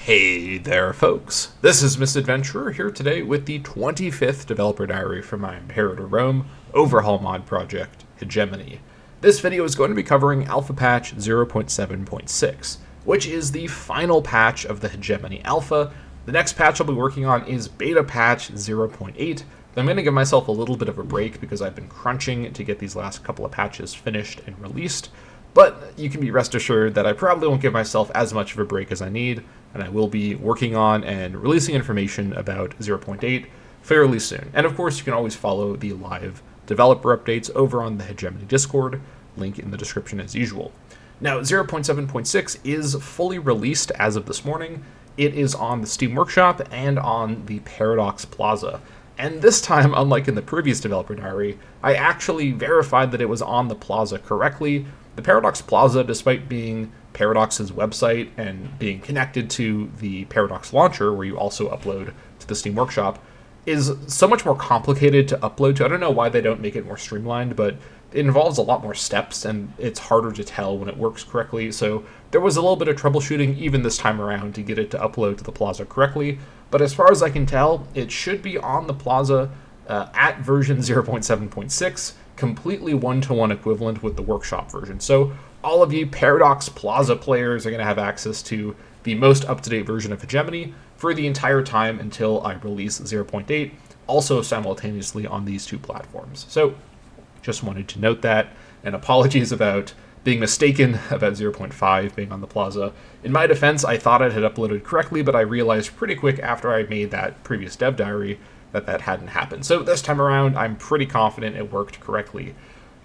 Hey there, folks. This is Misadventurer here today with the 25th developer diary for my Imperator Rome overhaul mod project, Hegemony. This video is going to be covering Alpha Patch 0.7.6, which is the final patch of the Hegemony Alpha. The next patch I'll be working on is Beta Patch 0.8. I'm going to give myself a little bit of a break because I've been crunching to get these last couple of patches finished and released. But you can be rest assured that I probably won't give myself as much of a break as I need, and I will be working on and releasing information about 0.8 fairly soon. And of course, you can always follow the live developer updates over on the Hegemony Discord, link in the description as usual. Now, 0.7.6 is fully released as of this morning. It is on the Steam Workshop and on the Paradox Plaza. And this time, unlike in the previous developer diary, I actually verified that it was on the Plaza correctly. The Paradox Plaza, despite being Paradox's website and being connected to the Paradox launcher, where you also upload to the Steam Workshop, is so much more complicated to upload to. I don't know why they don't make it more streamlined, but it involves a lot more steps, and it's harder to tell when it works correctly. So there was a little bit of troubleshooting even this time around to get it to upload to the Plaza correctly. But as far as I can tell, it should be on the Plaza at version 0.7.6, completely one-to-one equivalent with the Workshop version. So all of you Paradox Plaza players are going to have access to the most up-to-date version of Hegemony for the entire time until I release 0.8, also simultaneously on these two platforms. So just wanted to note that, and apologies about being mistaken about 0.5 being on the Plaza. In my defense, I thought it had uploaded correctly, but I realized pretty quick after I made that previous dev diary that that hadn't happened. So this time around, I'm pretty confident it worked correctly.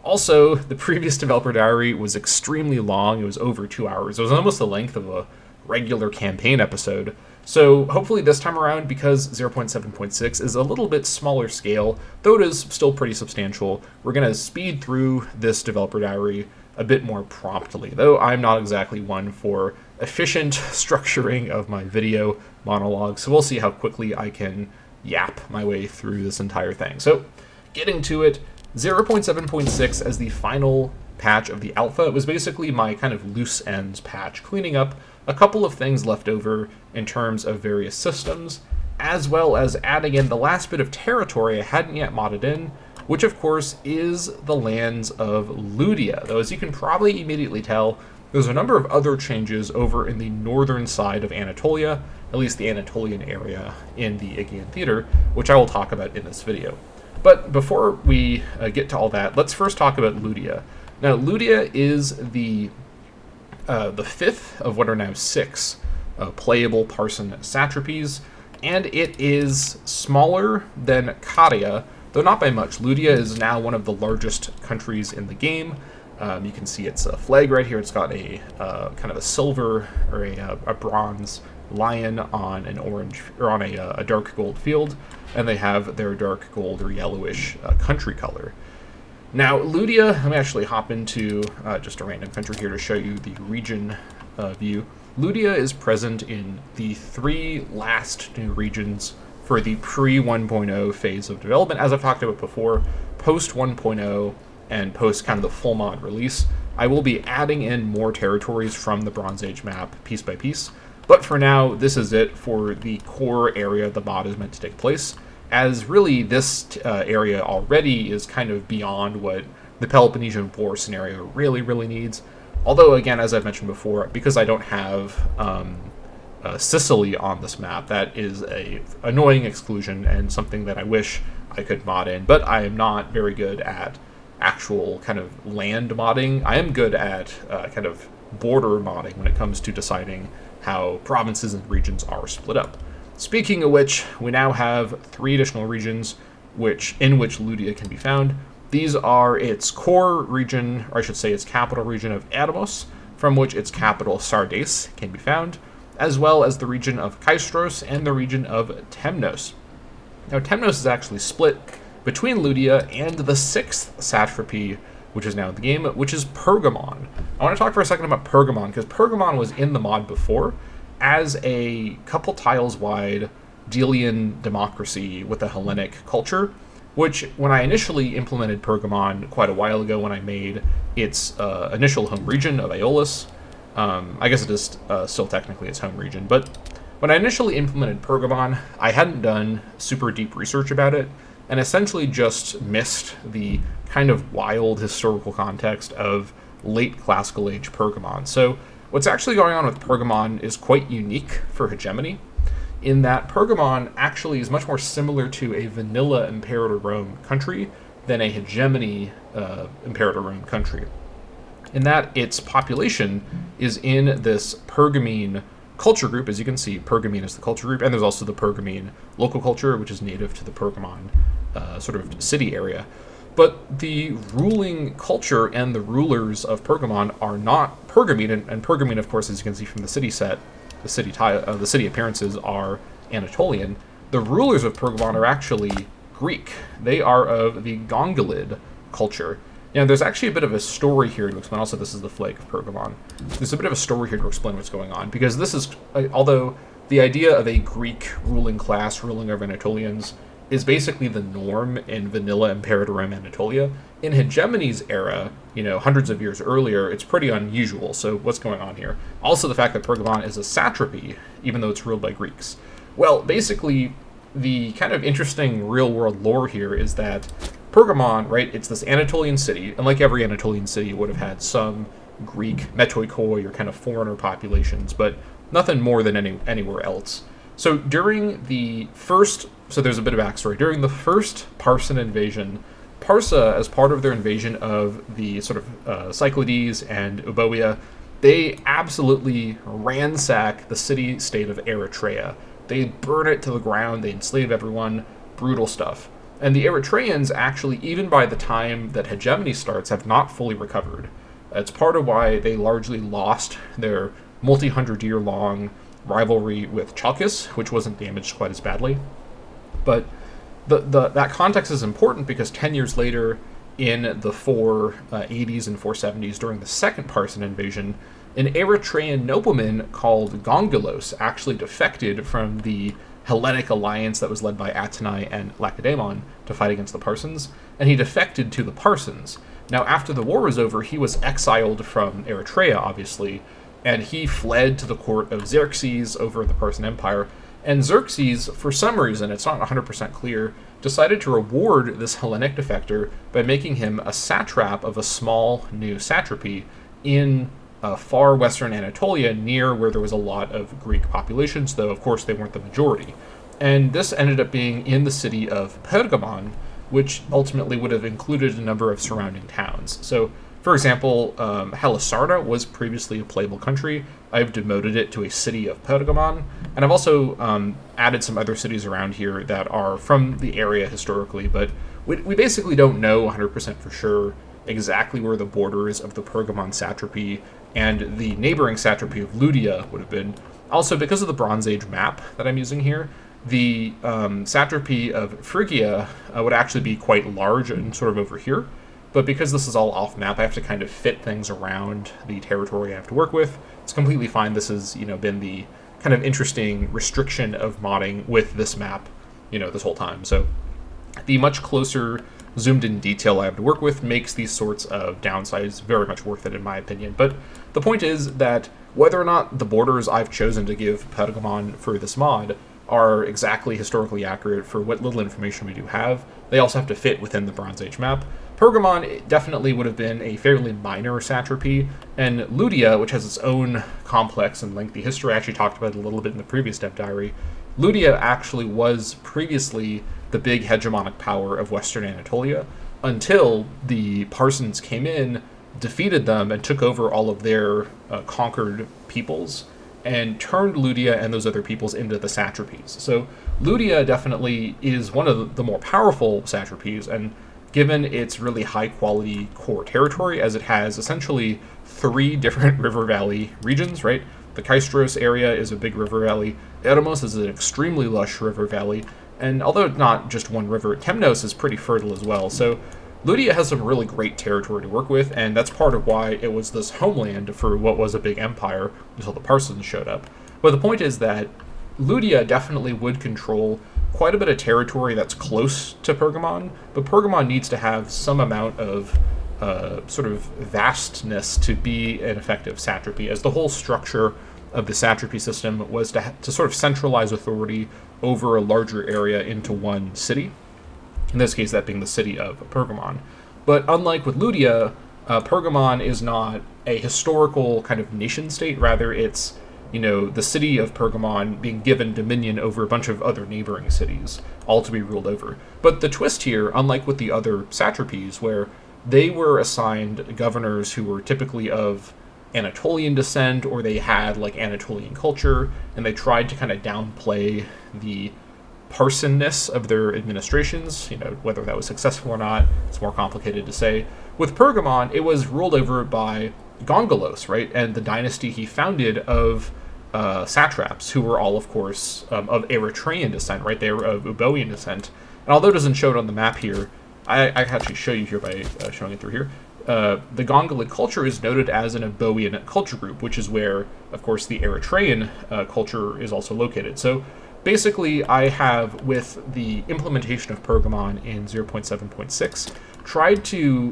Also, the previous developer diary was extremely long. It was over 2 hours. It was almost the length of a regular campaign episode. So hopefully this time around, because 0.7.6 is a little bit smaller scale, though it is still pretty substantial, we're going to speed through this developer diary a bit more promptly, though I'm not exactly one for efficient structuring of my video monologue, so we'll see how quickly I can yap my way through this entire thing. So, getting to it, 0.7.6 as the final patch of the alpha, it was basically my kind of loose ends patch, cleaning up a couple of things left over in terms of various systems, as well as adding in the last bit of territory I hadn't yet modded in, which of course is the lands of Ludia. Though as you can probably immediately tell, there's a number of other changes over in the northern side of Anatolia, at least the Anatolian area in the Aegean Theater, which I will talk about in this video. But before we get to all that, let's first talk about Ludia. Now, Ludia is the fifth of what are now six playable Parson satrapies, and it is smaller than Caria, though not by much. Ludia is now one of the largest countries in the game. You can see its flag right here. It's got a kind of a silver or a bronze lion on an orange or on a dark gold field, and they have their dark gold or yellowish country color. Now, Ludia, let me actually hop into just a random country here to show you the region view. Ludia is present in the three last new regions for the pre-1.0 phase of development. As I've talked about before, post 1.0 and post kind of the full mod release, I will be adding in more territories from the Bronze Age map piece by piece. But for now, this is it for the core area the mod is meant to take place, as really this area already is kind of beyond what the Peloponnesian War scenario really needs. Although, again, as I've mentioned before, because I don't have Sicily on this map, that is a annoying exclusion and something that I wish I could mod in, but I am not very good at actual kind of land modding. I am good at kind of border modding when it comes to deciding how provinces and regions are split up. Speaking of which, we now have 3 additional regions in which Ludia can be found. These are its core region, or I should say its capital region of Adamos, from which its capital Sardes can be found, as well as the region of Kaistros and the region of Temnos. Now, Temnos is actually split between Ludia and the 6th satrapy, which is now in the game, which is Pergamon. I want to talk for a second about Pergamon, because Pergamon was in the mod before as a couple tiles wide Delian democracy with a Hellenic culture, which when I initially implemented Pergamon quite a while ago when I made its initial home region of Aeolus, I guess it is still technically its home region, but When I initially implemented Pergamon, I hadn't done super deep research about it, and essentially just missed the kind of wild historical context of late Classical Age Pergamon. So what's actually going on with Pergamon is quite unique for Hegemony, in that Pergamon actually is much more similar to a vanilla Imperator Rome country than a Hegemony Imperator Rome country, in that its population is in this Pergamene culture group. As you can see, Pergamene is the culture group, and there's also the Pergamene local culture, which is native to the Pergamon sort of city area. But the ruling culture and the rulers of Pergamon are not Pergamene, and Pergamene, of course, as you can see from the city set, the city appearances are Anatolian. The rulers of Pergamon are actually Greek. They are of the Gongolid culture. Now, there's actually a bit of a story here to explain. Also, this is the flag of Pergamon. There's a bit of a story here to explain what's going on, because this is, although the idea of a Greek ruling class ruling over Anatolians is basically the norm in vanilla Imperator Rome Anatolia, in Hegemony's era, hundreds of years earlier, it's pretty unusual. So what's going on here? Also, the fact that Pergamon is a satrapy, even though it's ruled by Greeks. Well, basically, the kind of interesting real-world lore here is that Pergamon, right, it's this Anatolian city, and like every Anatolian city, it would have had some Greek metoikoi or kind of foreigner populations, but nothing more than anywhere else. So during the first, so there's a bit of backstory. During the first Parsan invasion, Parsa, as part of their invasion of the sort of Cyclades and Euboea, they absolutely ransack the city-state of Eritrea. They burn it to the ground, they enslave everyone, brutal stuff. And the Eritreans actually, even by the time that Hegemony starts, have not fully recovered. It's part of why they largely lost their multi-hundred-year-long rivalry with Chalkis, which wasn't damaged quite as badly. But that context is important because 10 years later, in the 480s and 470s, during the second Parsan invasion, an Eritrean nobleman called Gongolos actually defected from the Hellenic alliance that was led by Atenai and Lacedaemon to fight against the Parsans, and he defected to the Parsans. Now, after the war was over, he was exiled from Eritrea, obviously, and he fled to the court of Xerxes over the Parsan Empire. And Xerxes, for some reason, it's not 100% clear, decided to reward this Hellenic defector by making him a satrap of a small new satrapy in far western Anatolia, near where there was a lot of Greek populations, though of course they weren't the majority. And this ended up being in the city of Pergamon, which ultimately would have included a number of surrounding towns. So, for example, Halisarna was previously a playable country. I've demoted it to a city of Pergamon, and I've also added some other cities around here that are from the area historically, but we basically don't know 100% for sure exactly where the borders of the Pergamon satrapy and the neighboring satrapy of Ludia would have been. Also, because of the Bronze Age map that I'm using here, the satrapy of Phrygia would actually be quite large and sort of over here. But because this is all off-map, I have to kind of fit things around the territory I have to work with. It's completely fine. This has, been the kind of interesting restriction of modding with this map, this whole time. So the much closer zoomed-in detail I have to work with makes these sorts of downsides very much worth it, in my opinion. But the point is that whether or not the borders I've chosen to give Pergamon for this mod are exactly historically accurate for what little information we do have, they also have to fit within the Bronze Age map. Pergamon definitely would have been a fairly minor satrapy, and Ludia, which has its own complex and lengthy history, I actually talked about it a little bit in the previous dev diary. Ludia actually was previously the big hegemonic power of Western Anatolia until the Parsans came in, defeated them, and took over all of their conquered peoples, and turned Ludia and those other peoples into the satrapies. So Ludia definitely is one of the more powerful satrapies, and given its really high-quality core territory, as it has essentially 3 different river valley regions, right? The Kaistros area is a big river valley, Eremos is an extremely lush river valley, and although not just one river, Temnos is pretty fertile as well. So Ludia has some really great territory to work with, and that's part of why it was this homeland for what was a big empire until the Parsans showed up. But the point is that Ludia definitely would control quite a bit of territory that's close to Pergamon, but Pergamon needs to have some amount of sort of vastness to be an effective satrapy, as the whole structure of the satrapy system was to sort of centralize authority over a larger area into one city. In this case, that being the city of Pergamon. But unlike with Ludia, Pergamon is not a historical kind of nation state. Rather, it's the city of Pergamon being given dominion over a bunch of other neighboring cities, all to be ruled over. But the twist here, unlike with the other satrapies, where they were assigned governors who were typically of Anatolian descent, or they had like Anatolian culture, and they tried to kind of downplay the parsonness of their administrations, whether that was successful or not, it's more complicated to say. With Pergamon, it was ruled over by Gongalos, right, and the dynasty he founded of satraps, who were all, of course, of Eritrean descent, right? They were of Uboian descent. And although it doesn't show it on the map here, I can actually show you here by showing it through here. The Gongalid culture is noted as an Uboian culture group, which is where, of course, the Eritrean culture is also located. So basically, I have, with the implementation of Pergamon in 0.7.6, tried to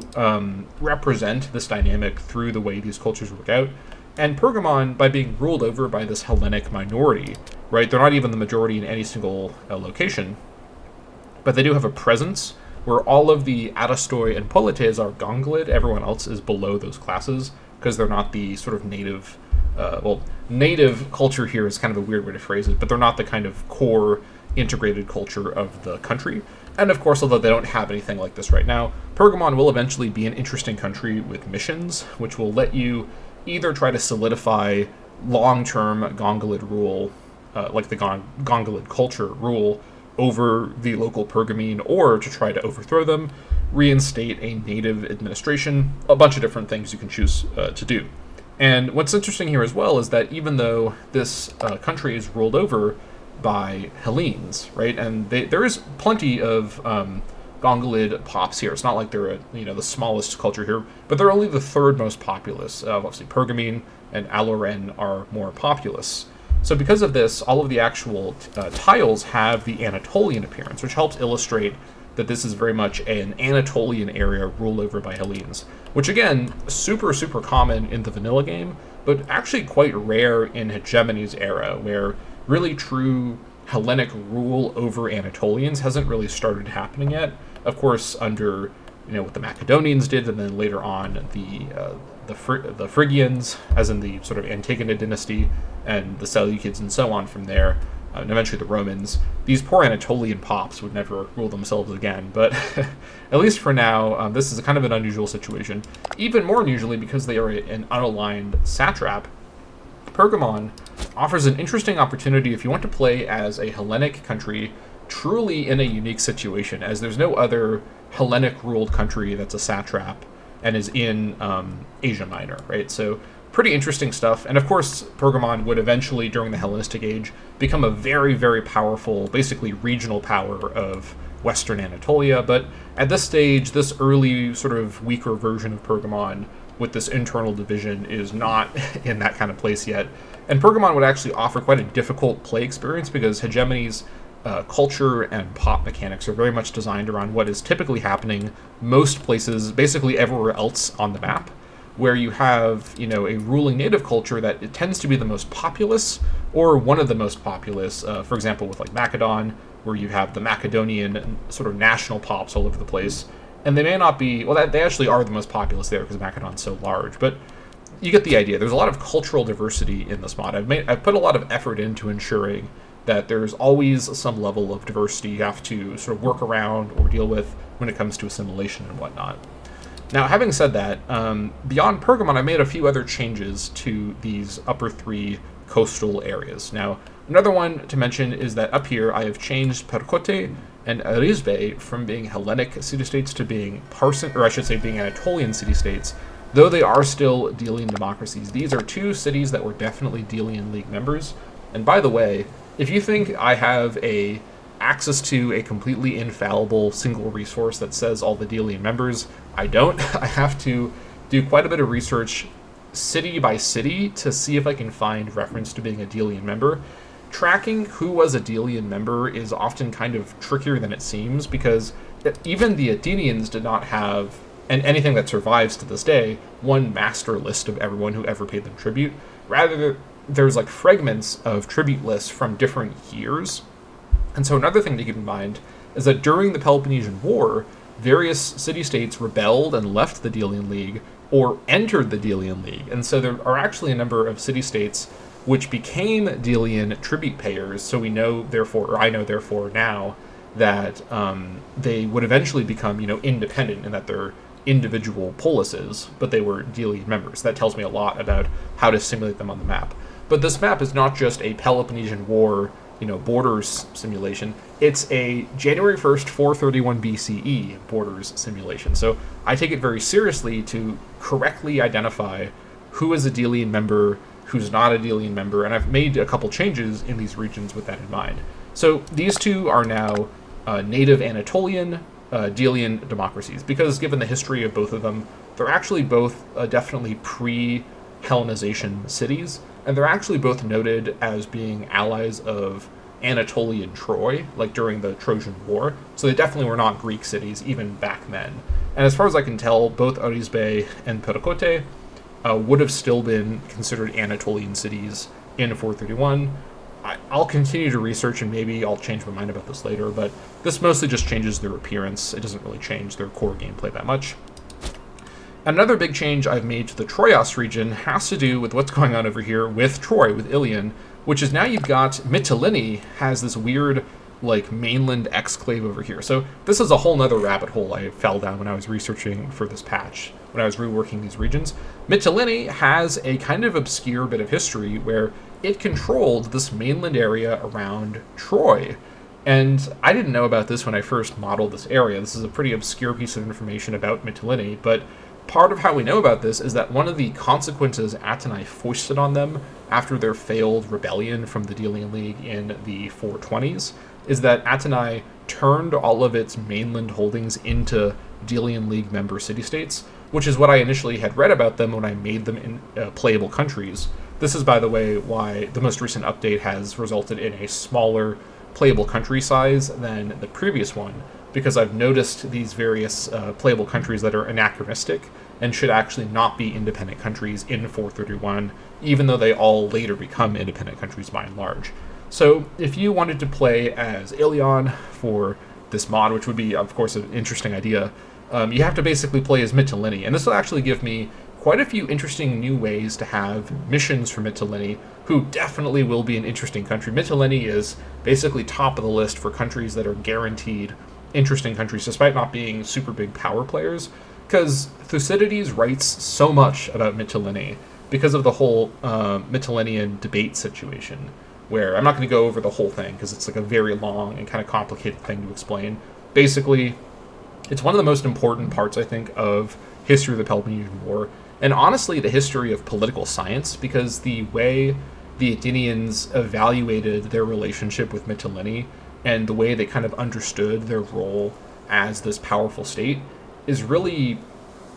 represent this dynamic through the way these cultures work out. And Pergamon, by being ruled over by this Hellenic minority, right, they're not even the majority in any single location, but they do have a presence where all of the Atastoi and Polites are Gongalid. Everyone else is below those classes because they're not the sort of native, native culture here is kind of a weird way to phrase it, but they're not the kind of core integrated culture of the country. And of course, although they don't have anything like this right now, Pergamon will eventually be an interesting country with missions, which will let you either try to solidify long-term Gongalid rule, like the Gongalid culture rule, over the local Pergamene, or to try to overthrow them, reinstate a native administration, a bunch of different things you can choose to do. And what's interesting here as well is that even though this country is ruled over by Hellenes, right, and there is plenty of Gongalid pops here. It's not like they're the smallest culture here, but they're only the third most populous. Obviously, Pergamene and Aloren are more populous. So because of this, all of the actual tiles have the Anatolian appearance, which helps illustrate that this is very much an Anatolian area ruled over by Hellenes, which again, super, super common in the vanilla game, but actually quite rare in Hegemony's era, where really true Hellenic rule over Anatolians hasn't really started happening yet. Of course, under what the Macedonians did, and then later on the Phrygians, as in the sort of Antigone dynasty, and the Seleucids and so on from there, and eventually the Romans. These poor Anatolian pops would never rule themselves again, but at least for now, this is a kind of an unusual situation. Even more unusually because they are an unaligned satrap, Pergamon offers an interesting opportunity if you want to play as a Hellenic country truly in a unique situation, as there's no other Hellenic-ruled country that's a satrap and is in Asia Minor, right? So pretty interesting stuff. And of course, Pergamon would eventually, during the Hellenistic Age, become a very, very powerful, basically regional power of Western Anatolia. But at this stage, this early sort of weaker version of Pergamon with this internal division is not in that kind of place yet. And Pergamon would actually offer quite a difficult play experience because Hegemony's culture and pop mechanics are very much designed around what is typically happening most places, basically everywhere else on the map, where you have, a ruling native culture that it tends to be the most populous or one of the most populous, for example, with like Macedon, where you have the Macedonian sort of national pops all over the place. And they may not be, well, they actually are the most populous there because Macedon's so large, but you get the idea. There's a lot of cultural diversity in this mod. I've put a lot of effort into ensuring that there's always some level of diversity you have to sort of work around or deal with when it comes to assimilation and whatnot. Now, having said that, beyond Pergamon, I made a few other changes to these upper three coastal areas. Now, another one to mention is that up here I have changed Perkote and Arizbe from being Hellenic city-states to being being Anatolian city-states, though they are still Delian democracies. These are two cities that were definitely Delian League members. And by the way, if you think I have access to a completely infallible single resource that says all the Delian members, I don't. I have to do quite a bit of research city by city to see if I can find reference to being a Delian member. Tracking who was a Delian member is often kind of trickier than it seems, because even the Athenians did not have, and anything that survives to this day, one master list of everyone who ever paid them tribute. Rather, there's like fragments of tribute lists from different years. And so another thing to keep in mind is that during the Peloponnesian War, various city-states rebelled and left the Delian League or entered the Delian League. And so there are actually a number of city-states which became Delian tribute payers. So we know, therefore, or I know, therefore, now that they would eventually become, independent, and that they're individual polises, but they were Delian members. That tells me a lot about how to simulate them on the map. But this map is not just a Peloponnesian War, borders simulation. It's a January 1st, 431 BCE borders simulation. So I take it very seriously to correctly identify who is a Delian member, who's not a Delian member, and I've made a couple changes in these regions with that in mind. So these two are now native Anatolian Delian democracies, because given the history of both of them, they're actually both definitely pre-Hellenization cities, and they're actually both noted as being allies of Anatolian Troy, like during the Trojan War, so they definitely were not Greek cities even back then. And as far as I can tell, both Arisbe and Perakote would have still been considered Anatolian cities in 431. I'll continue to research, and maybe I'll change my mind about this later, but this mostly just changes their appearance. It doesn't really change their core gameplay that much. Another big change I've made to the Troyos region has to do with what's going on over here with Troy, with Ilion, which is now you've got Mytilene has this weird, mainland exclave over here. So this is a whole nother rabbit hole I fell down when I was researching for this patch, when I was reworking these regions. Mytilene has a kind of obscure bit of history where it controlled this mainland area around Troy. And I didn't know about this when I first modeled this area. This is a pretty obscure piece of information about Mytilene, but part of how we know about this is that one of the consequences Athenai foisted on them after their failed rebellion from the Delian League in the 420s is that Athenai turned all of its mainland holdings into Delian League member city-states, which is what I initially had read about them when I made them in playable countries. This is, by the way, why the most recent update has resulted in a smaller playable country size than the previous one, because I've noticed these various playable countries that are anachronistic and should actually not be independent countries in 431, even though they all later become independent countries by and large. So if you wanted to play as Ilion for this mod, which would be, of course, an interesting idea, you have to basically play as Mytilene, and this will actually give me quite a few interesting new ways to have missions for Mytilene, who definitely will be an interesting country. Mytilene is basically top of the list for countries that are guaranteed interesting countries, despite not being super big power players, because Thucydides writes so much about Mytilene because of the whole Mytilenean debate situation, where I'm not going to go over the whole thing because it's a very long and kind of complicated thing to explain. Basically, it's one of the most important parts, I think, of history of the Peloponnesian War, and honestly the history of political science, because the way the Athenians evaluated their relationship with Mytilene and the way they kind of understood their role as this powerful state is really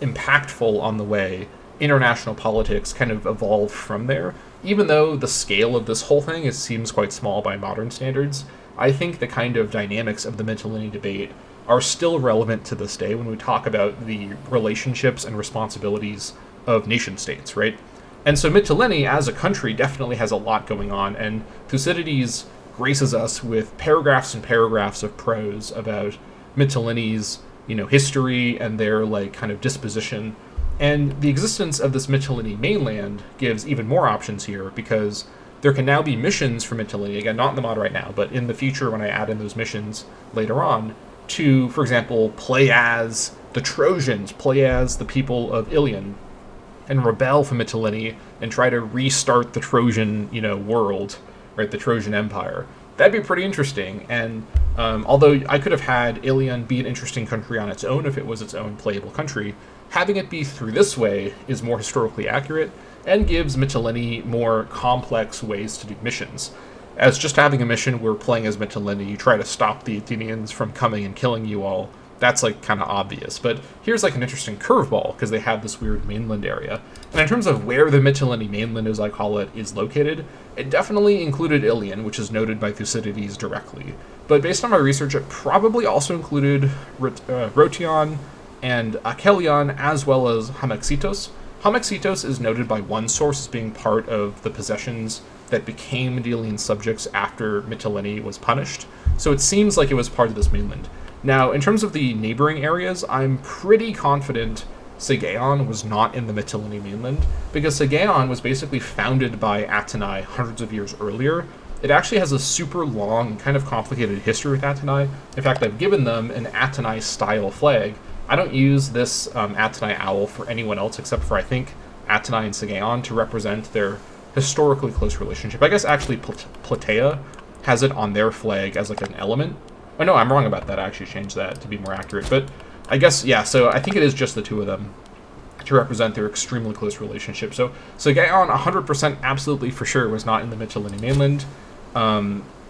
impactful on the way international politics kind of evolved from there. Even though the scale of this whole thing seems quite small by modern standards, I think the kind of dynamics of the Mytilene debate are still relevant to this day when we talk about the relationships and responsibilities of nation-states, right? And so Mytilene, as a country, definitely has a lot going on, and Thucydides graces us with paragraphs and paragraphs of prose about Mytilene's, history and their, kind of disposition. And the existence of this Mytilene mainland gives even more options here, because there can now be missions for Mytilene, again, not in the mod right now, but in the future when I add in those missions later on, to, for example, play as the Trojans, play as the people of Ilion, and rebel from Mytilene and try to restart the Trojan, world, right, the Trojan Empire. That'd be pretty interesting, and although I could have had Ilion be an interesting country on its own if it was its own playable country, having it be through this way is more historically accurate and gives Mytilene more complex ways to do missions. As just having a mission where playing as Mytilene, you try to stop the Athenians from coming and killing you all, that's kind of obvious. But here's an interesting curveball, because they have this weird mainland area. And in terms of where the Mytilene mainland, as I call it, is located, it definitely included Ilion, which is noted by Thucydides directly. But based on my research, it probably also included Rotion and Achelion, as well as Hamaxitos. Hamaxitos is noted by one source as being part of the possessions that became Delian subjects after Mytilene was punished, so it seems like it was part of this mainland. Now, in terms of the neighboring areas, I'm pretty confident Sagaeon was not in the Mytilene mainland, because Sagaeon was basically founded by Athenai hundreds of years earlier. It actually has a super long, kind of complicated history with Athenai. In fact, I've given them an Athenai-style flag. I don't use this Athenai owl for anyone else except for, I think, Athenai and Sagaeon to represent their historically close relationship. I guess actually Platea has it on their flag as like an element. Oh no, I'm wrong about that. I actually changed that to be more accurate. But I guess, yeah, so I think it is just the two of them to represent their extremely close relationship. So Sagaeon, 100% absolutely for sure, was not in the Mytilene mainland.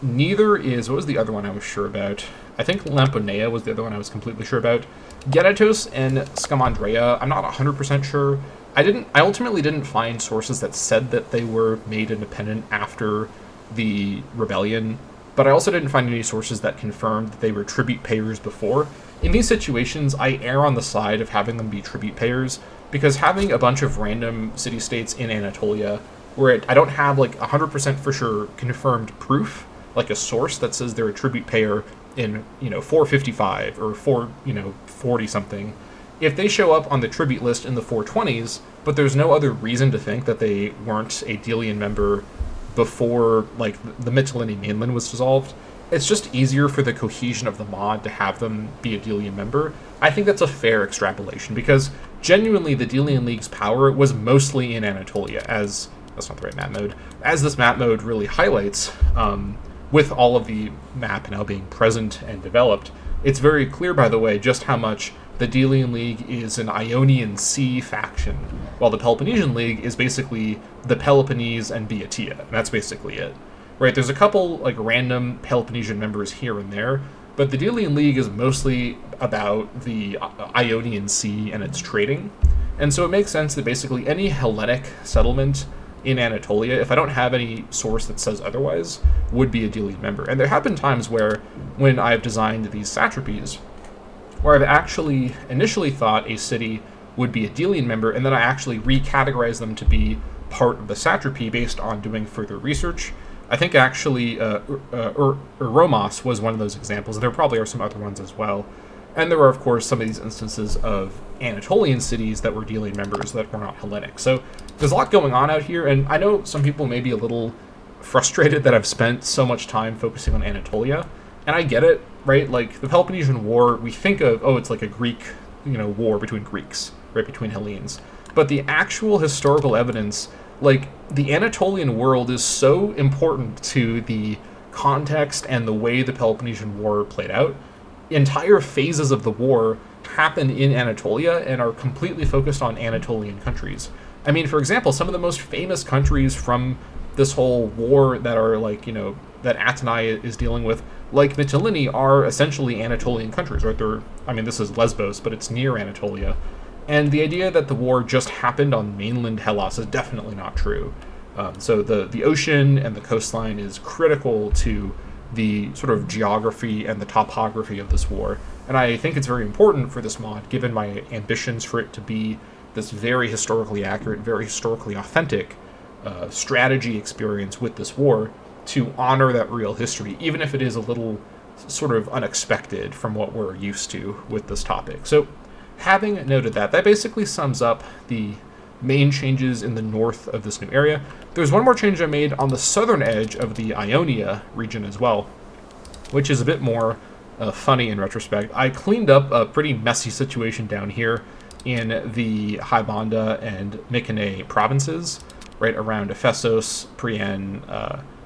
Neither is, what was the other one I was sure about? I think Lamponea was the other one I was completely sure about. Genetos and Scamandrea, I'm not 100% sure. I ultimately didn't find sources that said that they were made independent after the rebellion, but I also didn't find any sources that confirmed that they were tribute payers before. In these situations, I err on the side of having them be tribute payers, because having a bunch of random city-states in Anatolia, where I don't have like 100% for sure confirmed proof, like a source that says they're a tribute payer in, 455 or 40 something, if they show up on the tribute list in the 420s, but there's no other reason to think that they weren't a Delian member before, like, the Mytilene mainland was dissolved, it's just easier for the cohesion of the mod to have them be a Delian member. I think that's a fair extrapolation, because genuinely the Delian League's power was mostly in Anatolia, as, that's not the right map mode, as this map mode really highlights, with all of the map now being present and developed. It's very clear, by the way, just how much the Delian League is an Ionian Sea faction, while the Peloponnesian League is basically the Peloponnese and Boeotia, and that's basically it. Right, there's a couple like random Peloponnesian members here and there, but the Delian League is mostly about the Ionian Sea and its trading, and so it makes sense that basically any Hellenic settlement in Anatolia, if I don't have any source that says otherwise, would be a Delian member. And there have been times where, when I've designed these satrapies, where I've actually initially thought a city would be a Delian member, and then I actually recategorize them to be part of the satrapy based on doing further research. I think actually Romos was one of those examples. There probably are some other ones as well. And there are, of course, some of these instances of Anatolian cities that were Delian members that were not Hellenic. So there's a lot going on out here, and I know some people may be a little frustrated that I've spent so much time focusing on Anatolia, and I get it, right? Like, the Peloponnesian War, we think of, oh, it's like a Greek, war between Greeks, right, between Hellenes. But the actual historical evidence, like, the Anatolian world is so important to the context and the way the Peloponnesian War played out. Entire phases of the war happen in Anatolia and are completely focused on Anatolian countries. I mean, for example, some of the most famous countries from this whole war that are like, that Athenai is dealing with, like Mytilene, are essentially Anatolian countries, right? This is Lesbos, but it's near Anatolia. And the idea that the war just happened on mainland Hellas is definitely not true. So the ocean and the coastline is critical to the sort of geography and the topography of this war. And I think it's very important for this mod, given my ambitions for it to be this very historically accurate, very historically authentic strategy experience with this war, to honor that real history, even if it is a little sort of unexpected from what we're used to with this topic. So, having noted that, that basically sums up the main changes in the north of this new area. There's one more change I made on the southern edge of the Ionia region as well, which is a bit more funny in retrospect. I cleaned up a pretty messy situation down here in the Hybanda and Mycenae provinces, right around Ephesos, Priene,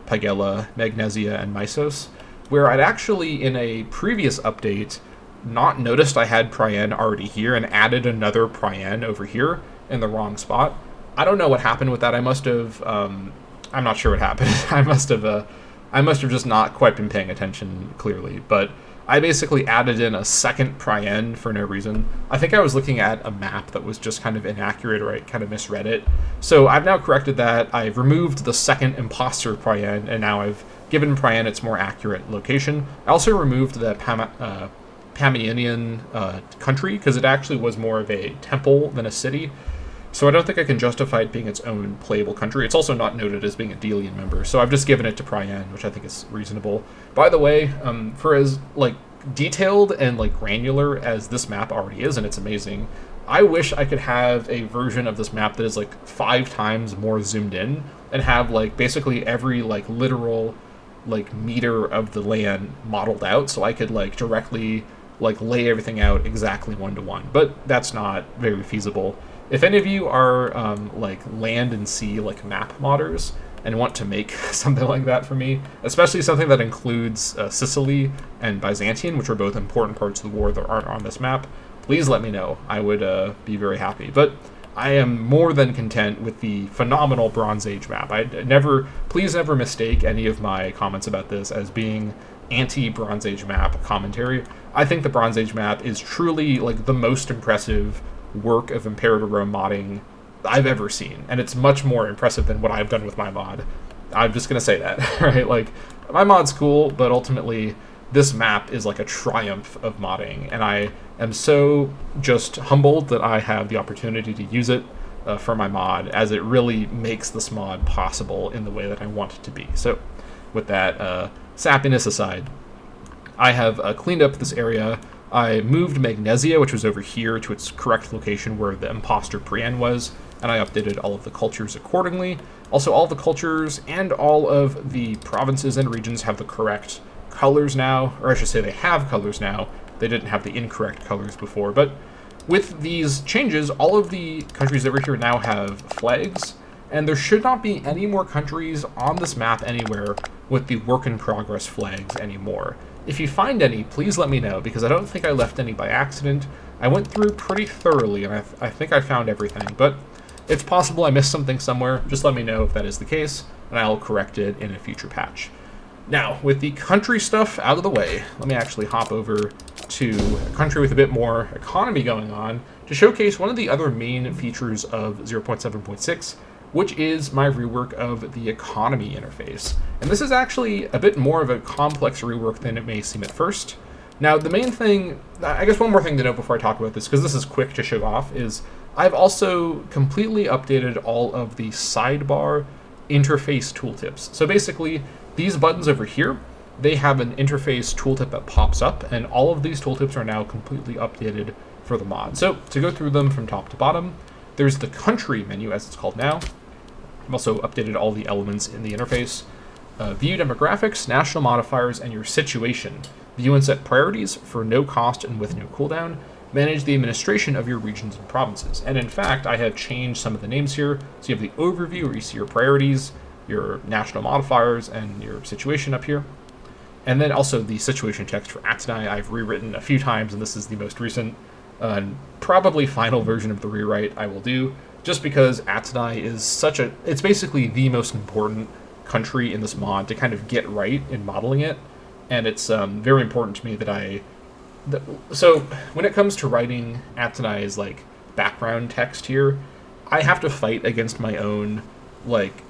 Pagella, Magnesia, and Mysos, where I'd actually, in a previous update, not noticed I had Priene already here and added another Priene over here in the wrong spot. I don't know what happened with that. I must have, I'm not sure what happened. I must have just not quite been paying attention clearly, but I basically added in a second Priene for no reason. I think I was looking at a map that was just kind of inaccurate, or I kind of misread it. So I've now corrected that. I've removed the second imposter Priene, and now I've given Priene its more accurate location. I also removed the Pamianian country, because it actually was more of a temple than a city. So I don't think I can justify it being its own playable country. It's also not noted as being a Delian member, so I've just given it to Prien, which I think is reasonable. By the way, for as like detailed and like granular as this map already is, and it's amazing, I wish I could have a version of this map that is like 5 times more zoomed in and have like basically every like literal like meter of the land modeled out, so I could like directly like lay everything out exactly 1-to-1. But that's not very feasible. If any of you are like land and sea like map modders and want to make something like that for me, especially something that includes Sicily and Byzantium, which are both important parts of the war that aren't on this map, please let me know. I would be very happy. But I am more than content with the phenomenal Bronze Age map. Please never mistake any of my comments about this as being anti-Bronze Age map commentary. I think the Bronze Age map is truly like the most impressive work of Imperator Rome modding I've ever seen, and it's much more impressive than what I've done with my mod. I'm just gonna say that, right? Like, my mod's cool, but ultimately this map is like a triumph of modding, and I am so just humbled that I have the opportunity to use it for my mod, as it really makes this mod possible in the way that I want it to be. So with that sappiness aside, I have cleaned up this area. I moved Magnesia, which was over here, to its correct location where the imposter Prien was, and I updated all of the cultures accordingly. Also, all the cultures and all of the provinces and regions have the correct colors now, or I should say they have colors now. They didn't have the incorrect colors before, but with these changes, all of the countries over here now have flags, and there should not be any more countries on this map anywhere with the work-in-progress flags anymore. If you find any, please let me know, because I don't think I left any by accident. I went through pretty thoroughly, and I think I found everything, but it's possible I missed something somewhere. Just let me know if that is the case, and I'll correct it in a future patch. Now, with the country stuff out of the way, let me actually hop over to a country with a bit more economy going on to showcase one of the other main features of 0.7.6, which is my rework of the economy interface. And this is actually a bit more of a complex rework than it may seem at first. Now, the main thing, I guess one more thing to note before I talk about this, because this is quick to show off, is I've also completely updated all of the sidebar interface tooltips. So basically, these buttons over here, they have an interface tooltip that pops up, and all of these tooltips are now completely updated for the mod. So to go through them from top to bottom, there's the country menu, as it's called now. I've also updated all the elements in the interface. View demographics, national modifiers, and your situation. View and set priorities for no cost and with no cooldown. Manage the administration of your regions and provinces. And in fact, I have changed some of the names here. So you have the overview, where you see your priorities, your national modifiers, and your situation up here. And then also the situation text for Atenai I've rewritten a few times, and this is the most recent, probably final version of the rewrite I will do, just because Atenai is it's basically the most important country in this mod to kind of get right in modeling it, and it's very important to me that so when it comes to writing Atenai's like background text here, I have to fight against my own like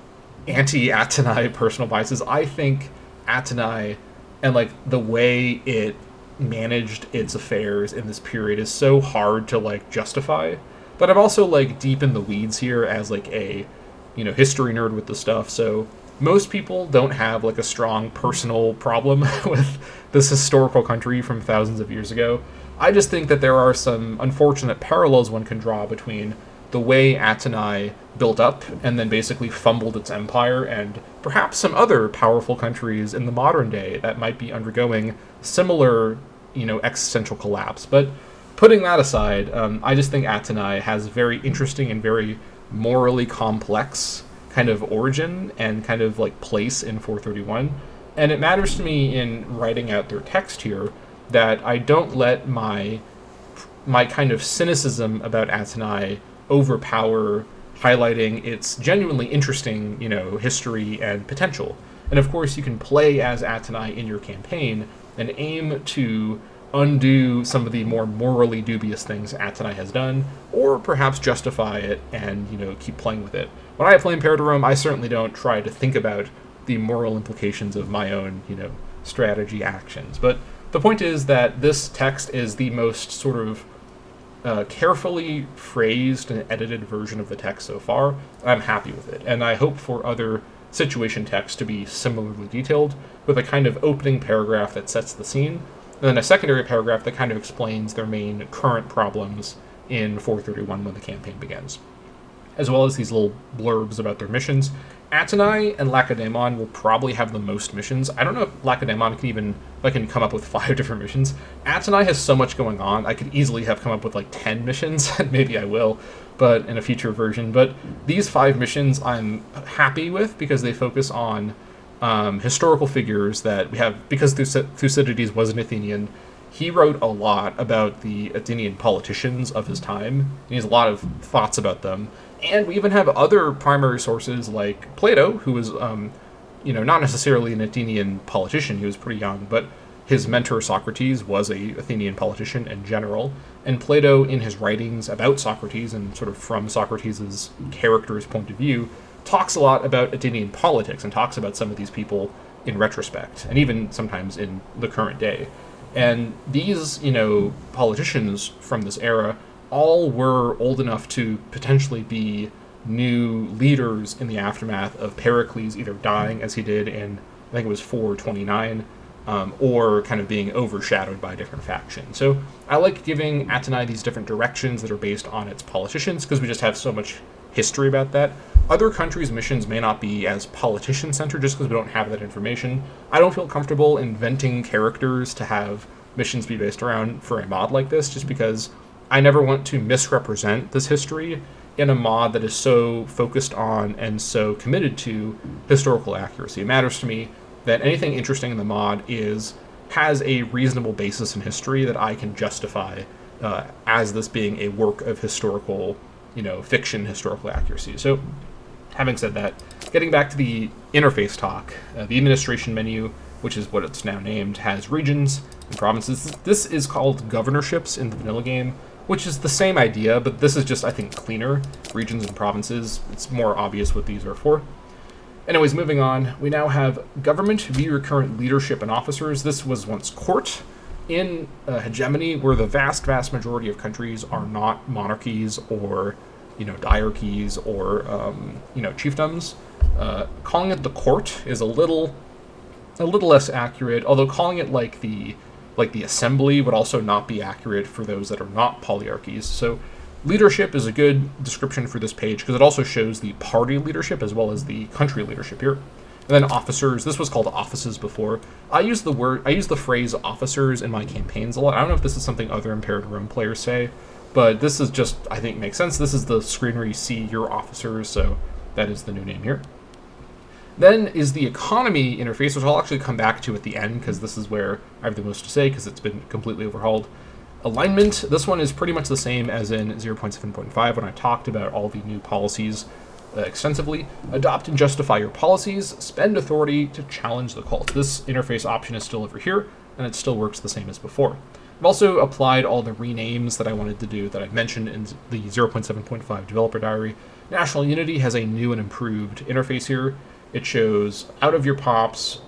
anti-Atenai personal biases. I think Atenai and like the way it managed its affairs in this period is so hard to like justify, but I'm also like deep in the weeds here as like a history nerd with the stuff, so most people don't have like a strong personal problem with this historical country from thousands of years ago. I just think that there are some unfortunate parallels one can draw between the way Atenai built up and then basically fumbled its empire, and perhaps some other powerful countries in the modern day that might be undergoing similar, existential collapse. But putting that aside, I just think Atenai has very interesting and very morally complex kind of origin and kind of like place in 431. And it matters to me in writing out their text here that I don't let my kind of cynicism about Atenai overpower highlighting its genuinely interesting, history and potential. And of course, you can play as Atenai in your campaign and aim to undo some of the more morally dubious things Atenai has done, or perhaps justify it and, keep playing with it. When I play Imperator Rome, I certainly don't try to think about the moral implications of my own, strategy actions. But the point is that this text is the most sort of carefully phrased and edited version of the text so far. I'm happy with it, and I hope for other situation text to be similarly detailed, with a kind of opening paragraph that sets the scene, and then a secondary paragraph that kind of explains their main current problems in 431 when the campaign begins, as well as these little blurbs about their missions. Atenai and Lacedaemon will probably have the most missions. I don't know if Lacedaemon can come up with 5 different missions. Atenai has so much going on, I could easily have come up with like 10 missions, and maybe I will, but in a future version. But these 5 missions I'm happy with because they focus on historical figures that we have, because Thucydides was an Athenian. He wrote a lot about the Athenian politicians of his time, and he has a lot of thoughts about them. And we even have other primary sources like Plato, who was, not necessarily an Athenian politician. He was pretty young, but his mentor Socrates was a Athenian politician and general. And Plato, in his writings about Socrates and sort of from Socrates' character's point of view, talks a lot about Athenian politics and talks about some of these people in retrospect, and even sometimes in the current day. And these, politicians from this era all were old enough to potentially be new leaders in the aftermath of Pericles either dying, as he did in, I think it was 429, or kind of being overshadowed by a different faction. So I like giving Atenai these different directions that are based on its politicians, because we just have so much history about that. Other countries' missions may not be as politician-centered just because we don't have that information. I don't feel comfortable inventing characters to have missions be based around for a mod like this, just because I never want to misrepresent this history in a mod that is so focused on and so committed to historical accuracy. It matters to me that anything interesting in the mod has a reasonable basis in history that I can justify as this being a work of historical, fiction, historical accuracy. So, having said that, getting back to the interface talk, the administration menu, which is what it's now named, has regions and provinces. This is called governorships in the vanilla game, which is the same idea, but this is just, I think, cleaner. Regions and provinces, it's more obvious what these are for. Anyways, moving on, we now have government via recurrent leadership and officers. This was once court. In Hegemony, where the vast majority of countries are not monarchies or, diarchies or, chiefdoms, calling it the court is a little less accurate, although calling it like the assembly would also not be accurate for those that are not polyarchies. So leadership is a good description for this page because it also shows the party leadership as well as the country leadership here. And then officers, this was called offices before. I use the phrase officers in my campaigns a lot. I don't know if this is something other Imperator Rome players say, but this is just, I think, makes sense. This is the screen where you see your officers, so that is the new name here. Then is the economy interface, which I'll actually come back to at the end, because this is where I have the most to say, because it's been completely overhauled. Alignment, this one is pretty much the same as in 0.7.5 when I talked about all the new policies extensively. Adopt and justify your policies, spend authority to challenge the cult. This interface option is still over here, and it still works the same as before. I've also applied all the renames that I wanted to do that I mentioned in the 0.7.5 developer diary. National Unity has a new and improved interface here. It shows out of your pops,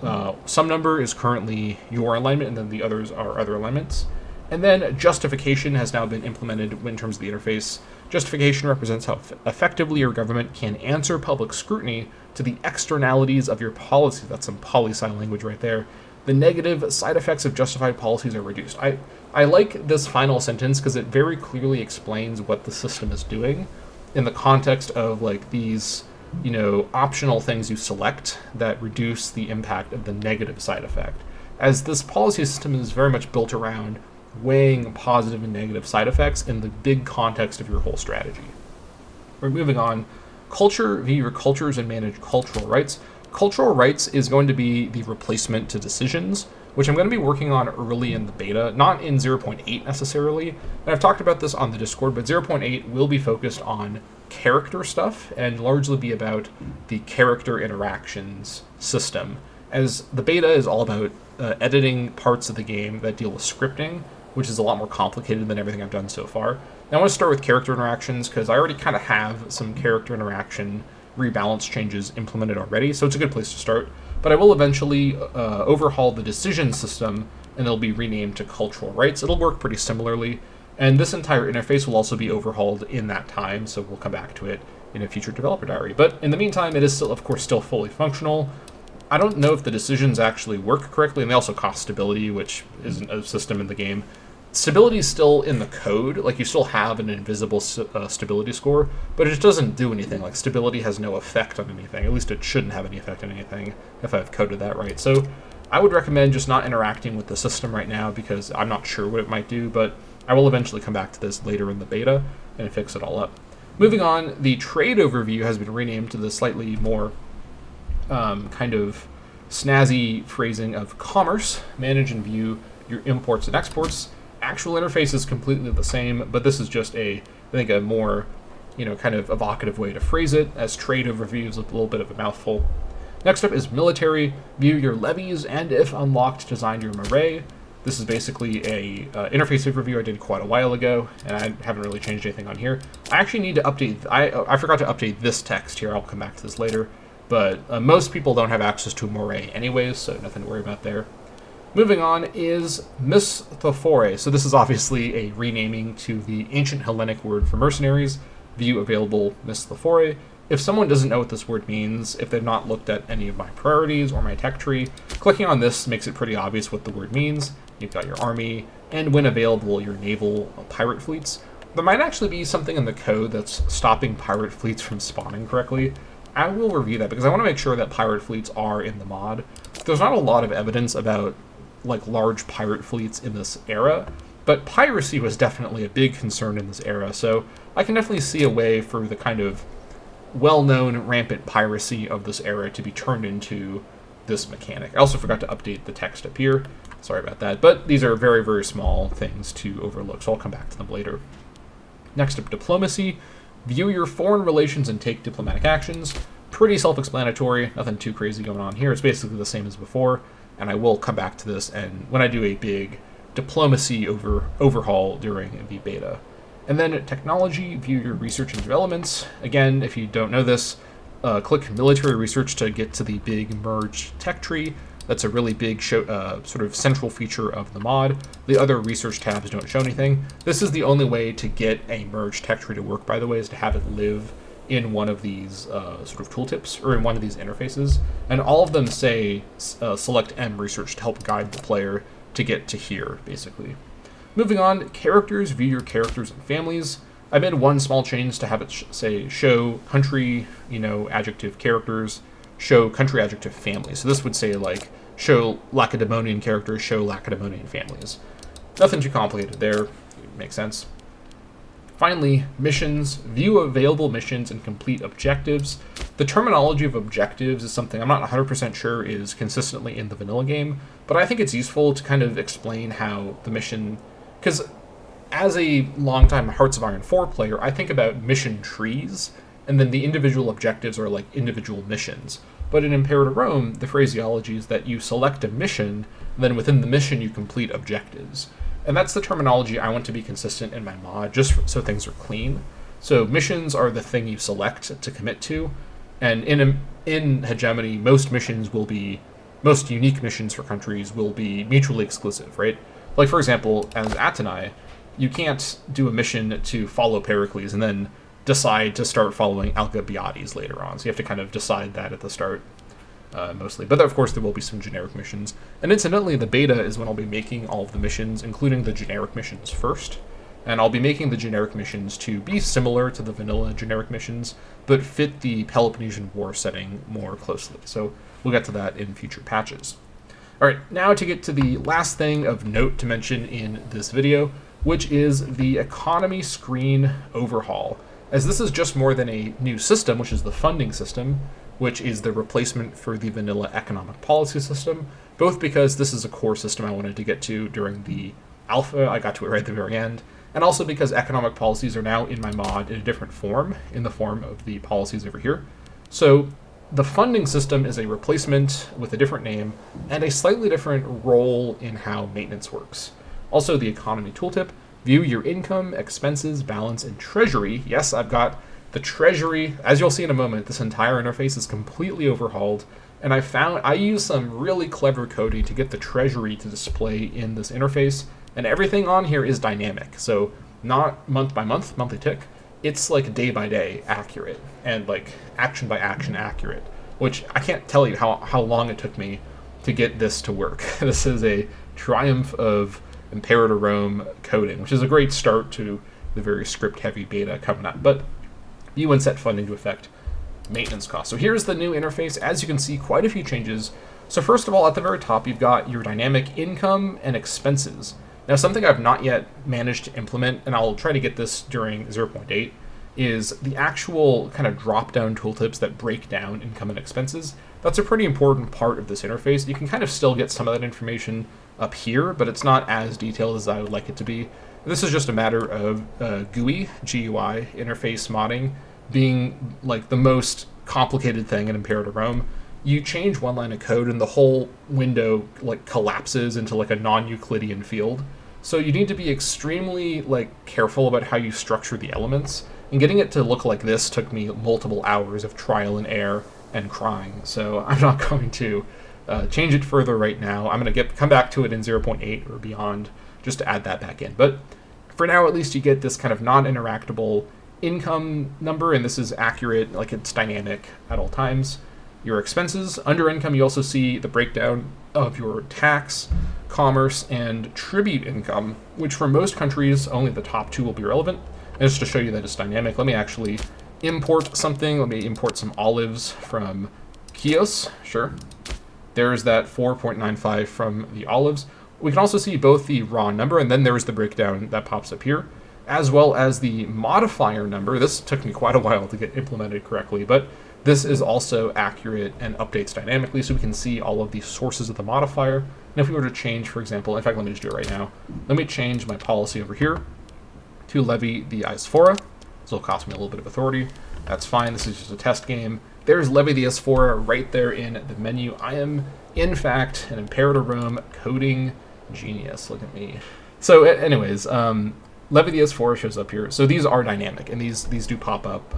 some number is currently your alignment, and then the others are other alignments. And then justification has now been implemented in terms of the interface. Justification represents how effectively your government can answer public scrutiny to the externalities of your policy. That's some poli-sci language right there. The negative side effects of justified policies are reduced. I like this final sentence because it very clearly explains what the system is doing in the context of like these, optional things you select that reduce the impact of the negative side effect. As this policy system is very much built around weighing positive and negative side effects in the big context of your whole strategy. We're moving on. Culture via your cultures and manage cultural rights. Cultural rights is going to be the replacement to decisions, which I'm going to be working on early in the beta, not in 0.8 necessarily. And I've talked about this on the Discord, but 0.8 will be focused on character stuff and largely be about the character interactions system, as the beta is all about editing parts of the game that deal with scripting, which is a lot more complicated than everything I've done so far. Now I want to start with character interactions because I already kind of have some character interaction rebalance changes implemented already, so it's a good place to start. But I will eventually overhaul the decision system, and it'll be renamed to cultural rights. It'll work pretty similarly. And this entire interface will also be overhauled in that time, so we'll come back to it in a future developer diary. But in the meantime, it is still, of course, still fully functional. I don't know if the decisions actually work correctly, and they also cost stability, which isn't a system in the game. Stability is still in the code, like you still have an invisible stability score, but it just doesn't do anything. Like stability has no effect on anything, at least it shouldn't have any effect on anything if I've coded that right. So I would recommend just not interacting with the system right now because I'm not sure what it might do, but I will eventually come back to this later in the beta and fix it all up. Moving on, the trade overview has been renamed to the slightly more kind of snazzy phrasing of commerce. Manage and view your imports and exports. Actual interface is completely the same, but this is just I think a more, kind of evocative way to phrase it, as trade overview is a little bit of a mouthful. Next up is military. View your levies and, if unlocked, design your array. This is basically a interface overview I did quite a while ago, and I haven't really changed anything on here. I actually need to update, I forgot to update this text here, I'll come back to this later, but most people don't have access to an array anyways, so nothing to worry about there. Moving on is Misthephore. So this is obviously a renaming to the ancient Hellenic word for mercenaries. View available Misthephore. If someone doesn't know what this word means, if they've not looked at any of my priorities or my tech tree, clicking on this makes it pretty obvious what the word means. You've got your army, and when available, your naval pirate fleets. There might actually be something in the code that's stopping pirate fleets from spawning correctly. I will review that because I want to make sure that pirate fleets are in the mod. There's not a lot of evidence about like large pirate fleets in this era, but piracy was definitely a big concern in this era, so I can definitely see a way for the kind of well-known rampant piracy of this era to be turned into this mechanic. I also forgot to update the text up here, sorry about that, but these are very, very small things to overlook, so I'll come back to them later. Next up, diplomacy. View your foreign relations and take diplomatic actions. Pretty self-explanatory, nothing too crazy going on here. It's basically the same as before, and I will come back to this and when I do a big diplomacy overhaul during the beta. And then technology, view your research and developments. Again, if you don't know this, click military research to get to the big merged tech tree. That's a really big sort of central feature of the mod. The other research tabs don't show anything. This is the only way to get a merged tech tree to work, by the way, is to have it live in one of these sort of tooltips, or in one of these interfaces. And all of them say select M research to help guide the player to get to here, basically. Moving on, characters, view your characters and families. I made one small change to have it say show country, adjective characters, show country adjective families. So this would say like show Lacedaemonian characters, show Lacedaemonian families. Nothing too complicated there, makes sense. Finally, missions, view available missions and complete objectives. The terminology of objectives is something I'm not 100% sure is consistently in the vanilla game, but I think it's useful to kind of explain how the mission, because as a longtime Hearts of Iron 4 player, I think about mission trees, and then the individual objectives are like individual missions. But in Imperator Rome, the phraseology is that you select a mission, and then within the mission you complete objectives. And that's the terminology I want to be consistent in my mod, just so things are clean. So missions are the thing you select to commit to, and in Hegemony, most unique missions for countries will be mutually exclusive, right? Like, for example, as Athenai, you can't do a mission to follow Pericles and then decide to start following Alcibiades later on. So you have to kind of decide that at the start, mostly. But of course, there will be some generic missions. And incidentally, the beta is when I'll be making all of the missions, including the generic missions first. And I'll be making the generic missions to be similar to the vanilla generic missions, but fit the Peloponnesian War setting more closely. So we'll get to that in future patches. All right, now to get to the last thing of note to mention in this video, which is the economy screen overhaul. As this is just more than a new system, which is the funding system, which is the replacement for the vanilla economic policy system, both because this is a core system I wanted to get to during the alpha, I got to it right at the very end, and also because economic policies are now in my mod in a different form, in the form of the policies over here. So the funding system is a replacement with a different name and a slightly different role in how maintenance works. Also, the economy tooltip, view your income, expenses, balance, and treasury. Yes, I've got the treasury. As you'll see in a moment, this entire interface is completely overhauled, And I used some really clever coding to get the treasury to display in this interface, and everything on here is dynamic. So not month by month, monthly tick. It's like day by day accurate and like action by action accurate, which I can't tell you how long it took me to get this to work. This is a triumph of Imperator Rome coding, which is a great start to the very script-heavy beta coming up. But UN set funding to affect maintenance costs. So here's the new interface. As you can see, quite a few changes. So first of all, at the very top, you've got your dynamic income and expenses. Now, something I've not yet managed to implement, and I'll try to get this during 0.8, is the actual kind of drop-down tooltips that break down income and expenses. That's a pretty important part of this interface. You can kind of still get some of that information up here, but it's not as detailed as I would like it to be. This is just a matter of GUI interface modding being like the most complicated thing in Imperator Rome. You change one line of code and the whole window like collapses into like a non-Euclidean field. So you need to be extremely like careful about how you structure the elements. And getting it to look like this took me multiple hours of trial and error and crying. So I'm not going to change it further right now. I'm going to come back to it in 0.8 or beyond just to add that back in. But for now, at least you get this kind of non-interactable income number, and this is accurate, like it's dynamic at all times. Your expenses, under income, you also see the breakdown of your tax, commerce, and tribute income, which for most countries, only the top two will be relevant. And just to show you that it's dynamic, let me actually import something. Let me import some olives from Chios, sure. There's that 4.95 from the olives. We can also see both the raw number, and then there's the breakdown that pops up here, as well as the modifier number. This took me quite a while to get implemented correctly, but this is also accurate and updates dynamically, so we can see all of the sources of the modifier. And if we were to change, for example, in fact, let me just do it right now. Let me change my policy over here to levy the Isphora. This will cost me a little bit of authority. That's fine. This is just a test game. There's levy the Isphora right there in the menu. I am, in fact, an Imperator Rome coding genius. Look at me. So anyways, levy the Isphora shows up here. So these are dynamic, and these do pop up,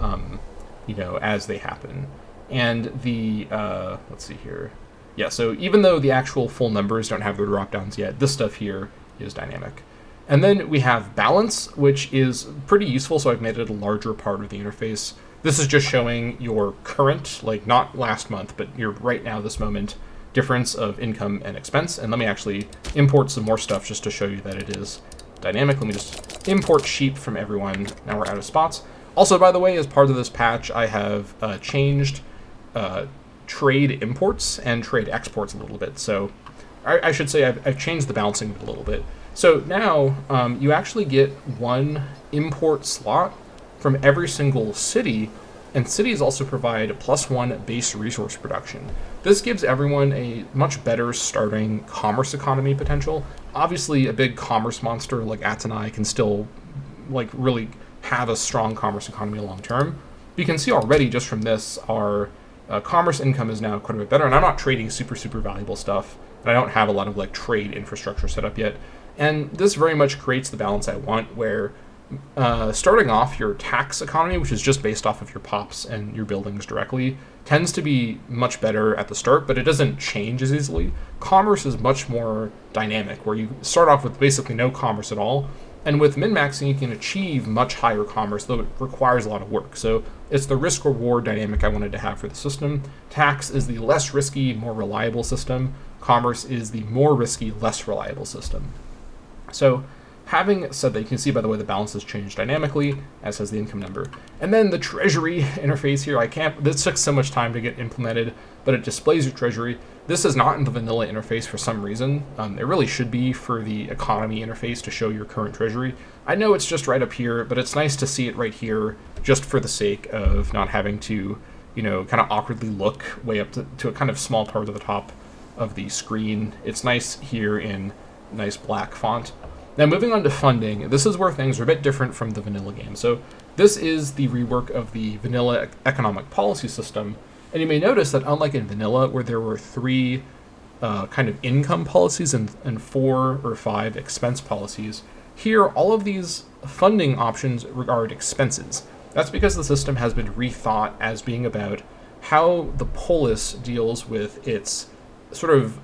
as they happen. And the, let's see here. Yeah, so even though the actual full numbers don't have their drop-downs yet, this stuff here is dynamic. And then we have balance, which is pretty useful, so I've made it a larger part of the interface. This is just showing your current, like not last month, but your right now, this moment, difference of income and expense. And let me actually import some more stuff just to show you that it is dynamic. Let me just import sheep from everyone. Now we're out of spots. Also, by the way, as part of this patch, I have changed trade imports and trade exports a little bit. So I should say I've changed the balancing a little bit. So now you actually get one import slot from every single city, and cities also provide +1 base resource production. This gives everyone a much better starting commerce economy potential. Obviously, a big commerce monster like Atenai can still like really have a strong commerce economy long term. But you can see already just from this, our commerce income is now quite a bit better, and I'm not trading super valuable stuff, and I don't have a lot of like trade infrastructure set up yet. And this very much creates the balance I want, where starting off your tax economy, which is just based off of your pops and your buildings directly, tends to be much better at the start, but it doesn't change as easily. Commerce is much more dynamic, where you start off with basically no commerce at all, and with min-maxing you can achieve much higher commerce, though it requires a lot of work. So it's the risk-reward dynamic I wanted to have for the system. Tax is the less risky, more reliable system. Commerce is the more risky, less reliable system. So having said that, you can see, by the way, the balance has changed dynamically, as has the income number. And then the treasury interface here, this took so much time to get implemented, but it displays your treasury. This is not in the vanilla interface for some reason. It really should be for the economy interface to show your current treasury. I know it's just right up here, but it's nice to see it right here just for the sake of not having to, kind of awkwardly look way up to a kind of small part of the top of the screen. It's nice here in nice black font. Now moving on to funding, this is where things are a bit different from the vanilla game. So this is the rework of the vanilla economic policy system. And you may notice that unlike in vanilla, where there were 3 kind of income policies and 4 or 5 expense policies, here all of these funding options regard expenses. That's because the system has been rethought as being about how the polis deals with its sort of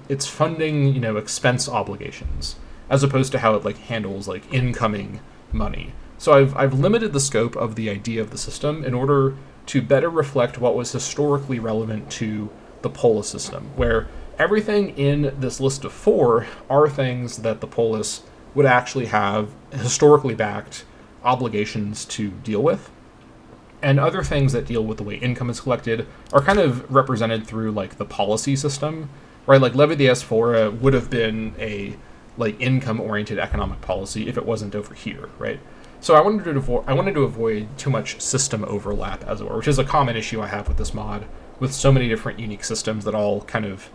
its funding, expense obligations, as opposed to how it like handles like incoming money. So I've limited the scope of the idea of the system in order to better reflect what was historically relevant to the polis system, where everything in this list of 4 are things that the polis would actually have historically backed obligations to deal with. And other things that deal with the way income is collected are kind of represented through like the policy system, right? Like Levy the Asphora would have been a like income-oriented economic policy if it wasn't over here, right? So I wanted to avoid too much system overlap, as it were, which is a common issue I have with this mod, with so many different unique systems that all kind of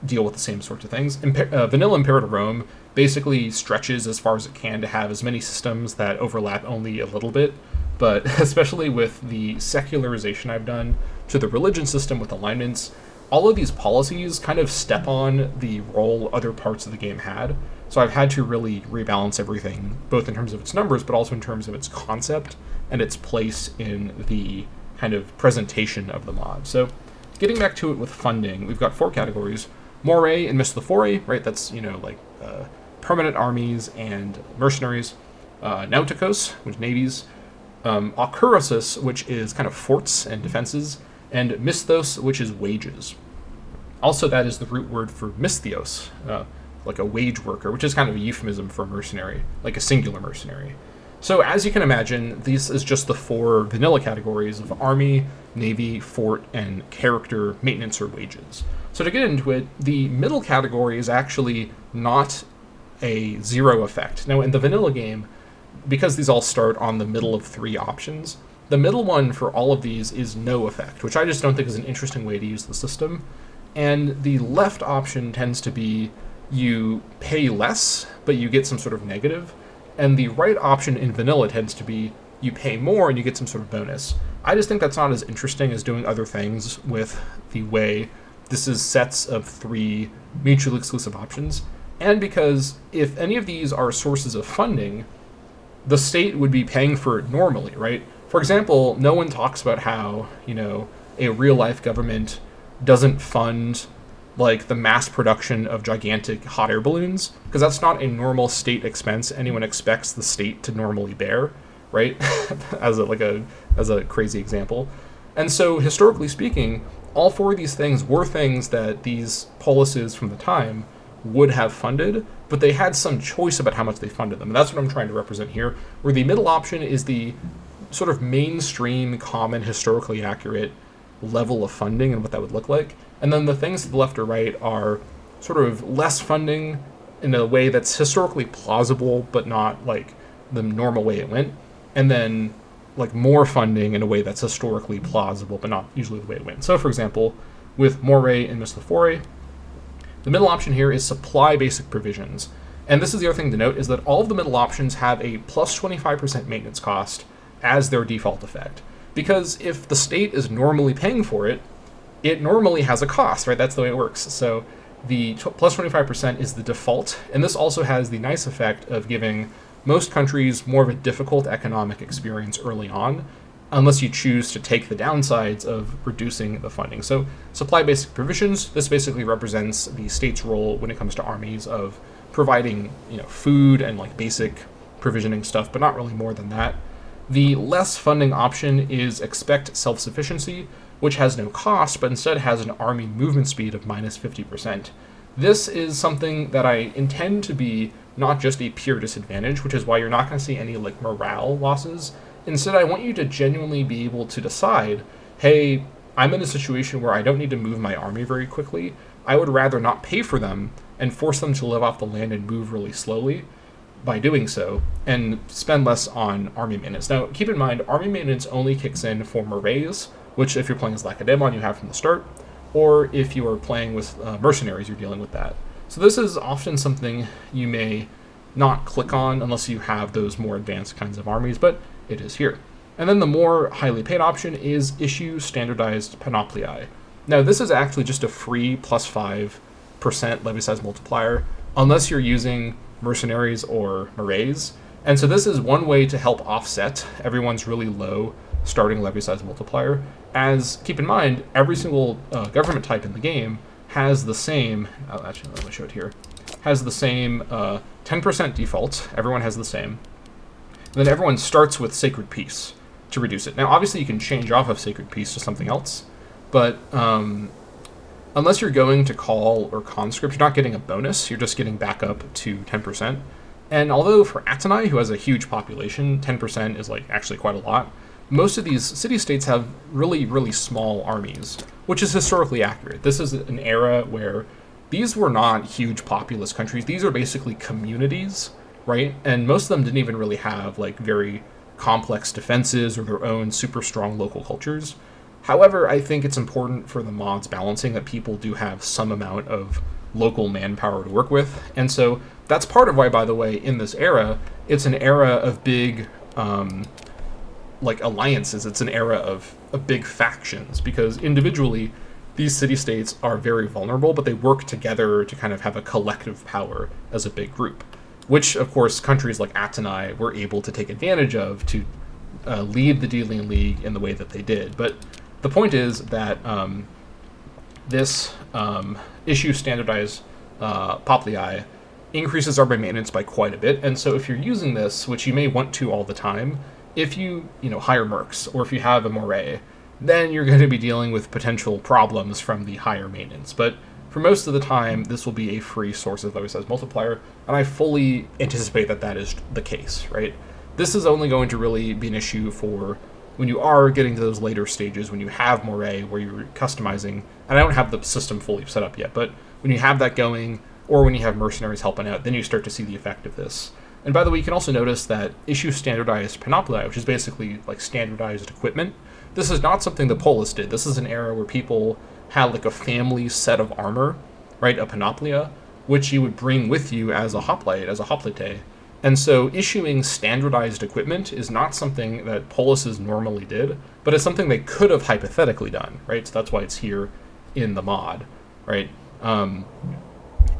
deal with the same sorts of things. Vanilla Imperator Rome basically stretches as far as it can to have as many systems that overlap only a little bit, but especially with the secularization I've done to the religion system with alignments, all of these policies kind of step on the role other parts of the game had. So I've had to really rebalance everything, both in terms of its numbers, but also in terms of its concept and its place in the kind of presentation of the mod. So getting back to it with funding, we've got 4 categories. Moray and Misthophorai, right? That's, permanent armies and mercenaries. Nauticos, which navies. Okurosis, which is kind of forts and defenses. And Misthos, which is wages. Also, that is the root word for Misthios, like a wage worker, which is kind of a euphemism for a mercenary, like a singular mercenary. So as you can imagine, this is just the 4 vanilla categories of army, navy, fort, and character maintenance or wages. So to get into it, the middle category is actually not a 0 effect. Now in the vanilla game, because these all start on the middle of 3 options, the middle one for all of these is no effect, which I just don't think is an interesting way to use the system. And the left option tends to be you pay less, but you get some sort of negative. And the right option in vanilla tends to be you pay more and you get some sort of bonus. I just think that's not as interesting as doing other things with the way this is sets of 3 mutually exclusive options. And because if any of these are sources of funding, the state would be paying for it normally, right? For example, no one talks about how, a real-life government doesn't fund like the mass production of gigantic hot air balloons, because that's not a normal state expense anyone expects the state to normally bear, right? as a crazy example. And so historically speaking, all 4 of these things were things that these policies from the time would have funded, but they had some choice about how much they funded them. And that's what I'm trying to represent here, where the middle option is the sort of mainstream, common, historically accurate level of funding and what that would look like. And then the things to the left or right are sort of less funding in a way that's historically plausible, but not like the normal way it went. And then like more funding in a way that's historically plausible, but not usually the way it went. So for example, with Moray and Misthophorai, the middle option here is supply basic provisions. And this is the other thing to note, is that all of the middle options have a plus 25% maintenance cost as their default effect. Because if the state is normally paying for it, it normally has a cost, right? That's the way it works. So the plus 25% is the default, and this also has the nice effect of giving most countries more of a difficult economic experience early on, unless you choose to take the downsides of reducing the funding. So supply basic provisions, this basically represents the state's role when it comes to armies of providing, food and like basic provisioning stuff, but not really more than that. The less funding option is expect self-sufficiency, which has no cost, but instead has an army movement speed of minus 50%. This is something that I intend to be not just a pure disadvantage, which is why you're not going to see any like morale losses. Instead, I want you to genuinely be able to decide, hey, I'm in a situation where I don't need to move my army very quickly. I would rather not pay for them and force them to live off the land and move really slowly by doing so, and spend less on army maintenance. Now, keep in mind, army maintenance only kicks in for Morays, which if you're playing as Lacedaemon, you have from the start, or if you are playing with mercenaries, you're dealing with that. So this is often something you may not click on unless you have those more advanced kinds of armies, but it is here. And then the more highly paid option is issue standardized panopliae. Now, this is actually just a free plus 5% levy size multiplier, unless you're using mercenaries or marays. And so this is one way to help offset everyone's really low starting levy size multiplier. As, keep in mind, every single government type in the game has the same, actually let me show it here, has the same 10% default, everyone has the same. And then everyone starts with Sacred Peace to reduce it. Now obviously you can change off of Sacred Peace to something else, but unless you're going to call or conscript, you're not getting a bonus, you're just getting back up to 10%. And although for Atenai, who has a huge population, 10% is like actually quite a lot, most of these city-states have really, really small armies, which is historically accurate. This is an era where these were not huge populous countries. These are basically communities, right? And most of them didn't even really have like very complex defenses or their own super strong local cultures. However, I think it's important for the mod's balancing that people do have some amount of local manpower to work with. And so that's part of why, by the way, in this era, it's an era of big like alliances. It's an era of big factions, because individually these city-states are very vulnerable, but they work together to kind of have a collective power as a big group, which of course countries like Atenai were able to take advantage of to lead the Delian League in the way that they did. But the point is that this issue standardized Poplii increases army maintenance by quite a bit, and so if you're using this, which you may want to all the time, if you hire mercs, or if you have a moray, then you're going to be dealing with potential problems from the higher maintenance. But for most of the time, this will be a free source of levy size multiplier, and I fully anticipate that that is the case, right? This is only going to really be an issue for when you are getting to those later stages, when you have moray, where you're customizing, and I don't have the system fully set up yet, but when you have that going, or when you have mercenaries helping out, then you start to see the effect of this. And by the way, you can also notice that issue standardized panoply, which is basically like standardized equipment, this is not something the Polis did. This is an era where people had like a family set of armor, right, a panoplia, which you would bring with you as a hoplite, as a hoplite. And so issuing standardized equipment is not something that Polises normally did, but it's something they could have hypothetically done, right? So that's why it's here in the mod, right?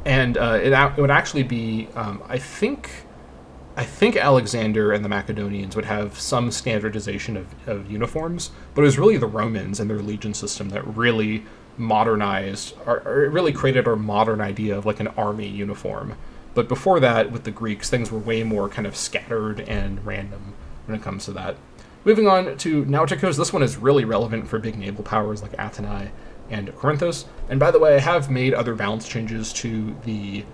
It would actually be, I think Alexander and the Macedonians would have some standardization of uniforms, but it was really the Romans and their legion system that really modernized, or it really created our modern idea of like an army uniform. But before that, with the Greeks, things were way more kind of scattered and random when it comes to that. Moving on to Nauticos, this one is really relevant for big naval powers like Atenai and Corinthos. And by the way, I have made other balance changes to the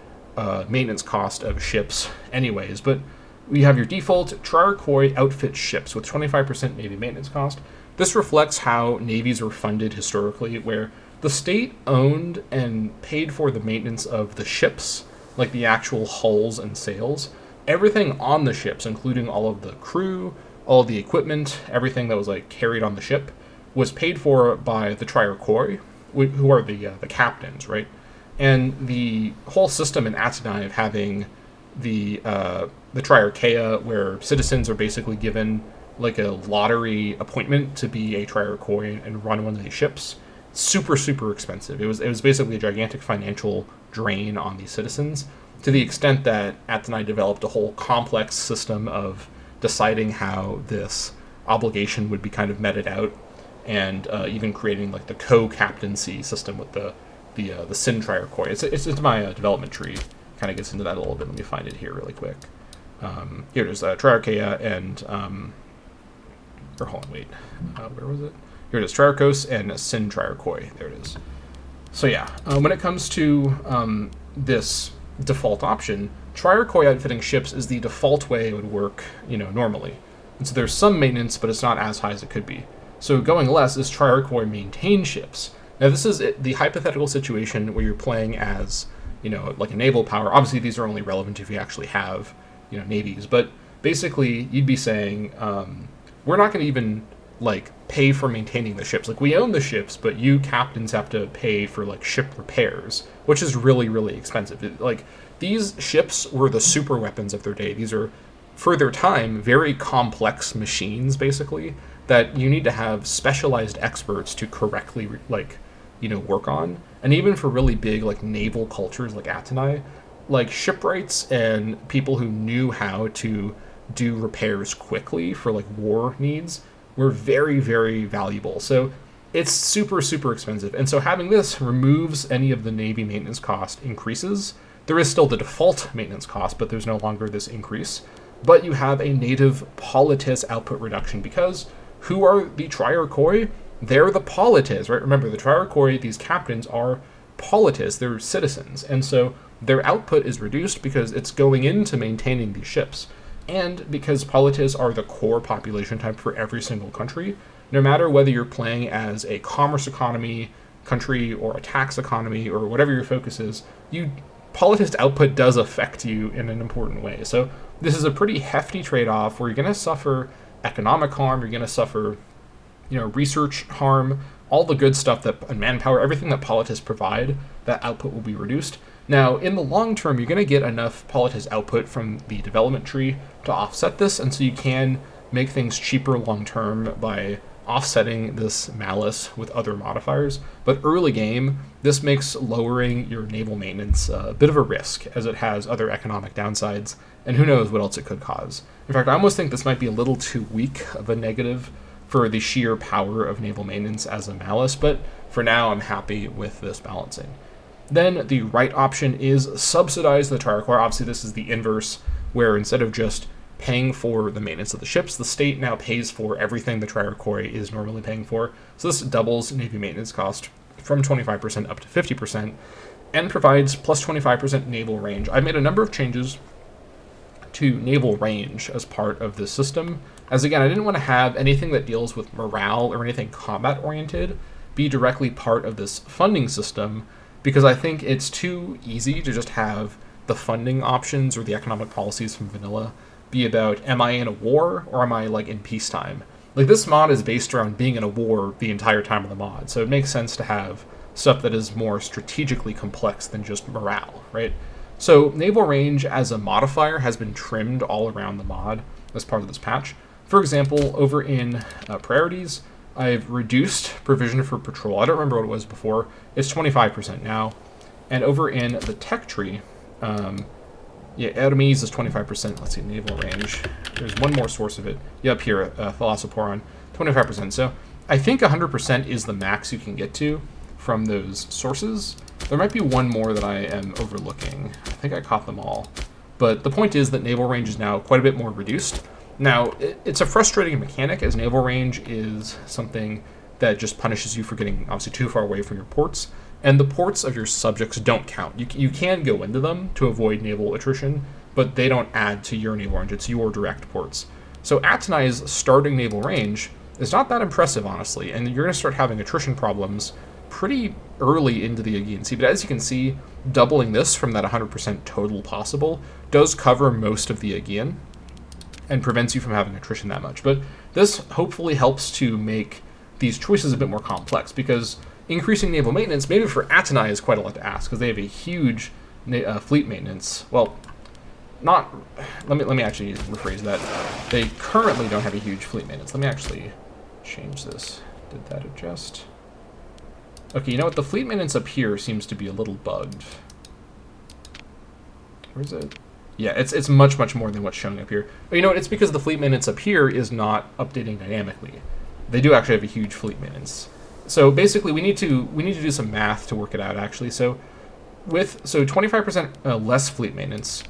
maintenance cost of ships anyways, but we have your default Triarchoi outfit ships with 25% Navy maintenance cost. This reflects how navies were funded historically, where the state owned and paid for the maintenance of the ships, like the actual hulls and sails. Everything on the ships, including all of the crew, all of the equipment, everything that was like carried on the ship, was paid for by the Triarchoi, who are the captains, right? And the whole system in Atenai of having the Triarchaea, where citizens are basically given like a lottery appointment to be a Triarchoi and run one of these ships, super, super expensive. It was basically a gigantic financial drain on these citizens, to the extent that Atenai developed a whole complex system of deciding how this obligation would be kind of meted out, and even creating like the co-captaincy system with the Sin Triarchoi. It's my development tree. Kind of gets into that a little bit. Let me find it here really quick. Here it is, Triarchaea and or hold on, wait, where was it? Here it is, Triarchos and Sin Triarchoi. There it is. So yeah, when it comes to this default option, Triarchoi outfitting ships is the default way it would work, normally. And so there's some maintenance, but it's not as high as it could be. So going less is Triarchoi maintain ships. Now this is the hypothetical situation where you're playing as, like a naval power. Obviously these are only relevant if you actually have, navies. But basically you'd be saying, we're not going to even like pay for maintaining the ships. Like we own the ships, but you captains have to pay for like ship repairs, which is really, really expensive. Like these ships were the super weapons of their day. These are, for their time, very complex machines basically that you need to have specialized experts to correctly work on. And even for really big like naval cultures like Atenai, like shipwrights and people who knew how to do repairs quickly for like war needs were very, very valuable. So it's super, super expensive. And so having this removes any of the Navy maintenance cost increases. There is still the default maintenance cost, but there's no longer this increase. But you have a native politis output reduction because who are the Triarchoi? They're the politis, right? Remember, the Triarchoi, these captains, are politis, they're citizens. And so their output is reduced because it's going into maintaining these ships. And because politis are the core population type for every single country, no matter whether you're playing as a commerce economy country or a tax economy or whatever your focus is, politis output does affect you in an important way. So this is a pretty hefty trade-off where you're going to suffer economic harm, you're going to suffer, research harm, all the good stuff and manpower, everything that politis provide, that output will be reduced. Now, in the long term, you're going to get enough politis output from the development tree to offset this, and so you can make things cheaper long term by offsetting this malice with other modifiers. But early game, this makes lowering your naval maintenance a bit of a risk, as it has other economic downsides, and who knows what else it could cause. In fact, I almost think this might be a little too weak of a negative for the sheer power of naval maintenance as a malice, but for now I'm happy with this balancing. Then the right option is subsidize the Triarchoi. Obviously this is the inverse, where instead of just paying for the maintenance of the ships, the state now pays for everything the Triarchoi is normally paying for. So this doubles Navy maintenance cost from 25% up to 50% and provides plus 25% naval range. I've made a number of changes to naval range as part of this system, as again, I didn't want to have anything that deals with morale or anything combat oriented be directly part of this funding system, because I think it's too easy to just have the funding options or the economic policies from vanilla be about, am I in a war or am I in peacetime? This mod is based around being in a war the entire time of the mod, so it makes sense to have stuff that is more strategically complex than just morale, right? So naval range as a modifier has been trimmed all around the mod as part of this patch. For example, over in priorities, I've reduced provision for patrol. I don't remember what it was before. It's 25% now. And over in the tech tree, enemies is 25%. Let's see, naval range. There's one more source of it. Yeah, up here, Thalassoporon, 25%. So I think 100% is the max you can get to from those sources. There might be one more that I am overlooking. I think I caught them all. But the point is that naval range is now quite a bit more reduced. Now, it's a frustrating mechanic, as naval range is something that just punishes you for getting, obviously, too far away from your ports, and the ports of your subjects don't count. You can go into them to avoid naval attrition, but they don't add to your naval range. It's your direct ports. So Atenai's starting naval range is not that impressive, honestly, and you're going to start having attrition problems pretty early into the Aegean Sea. But as you can see, doubling this from that 100% total possible does cover most of the Aegean and prevents you from having attrition that much. But this hopefully helps to make these choices a bit more complex, because increasing naval maintenance, maybe for Atenai, is quite a lot to ask, because they have a huge fleet maintenance. Well, let me actually rephrase that. They currently don't have a huge fleet maintenance. Let me actually change this. Did that adjust? Okay, you know what? The fleet maintenance up here seems to be a little bugged. Where is it? Yeah, it's much, much more than what's showing up here. But you know what? It's because the fleet maintenance up here is not updating dynamically. They do actually have a huge fleet maintenance. So basically, we need to do some math to work it out, actually. So 25% less fleet maintenance,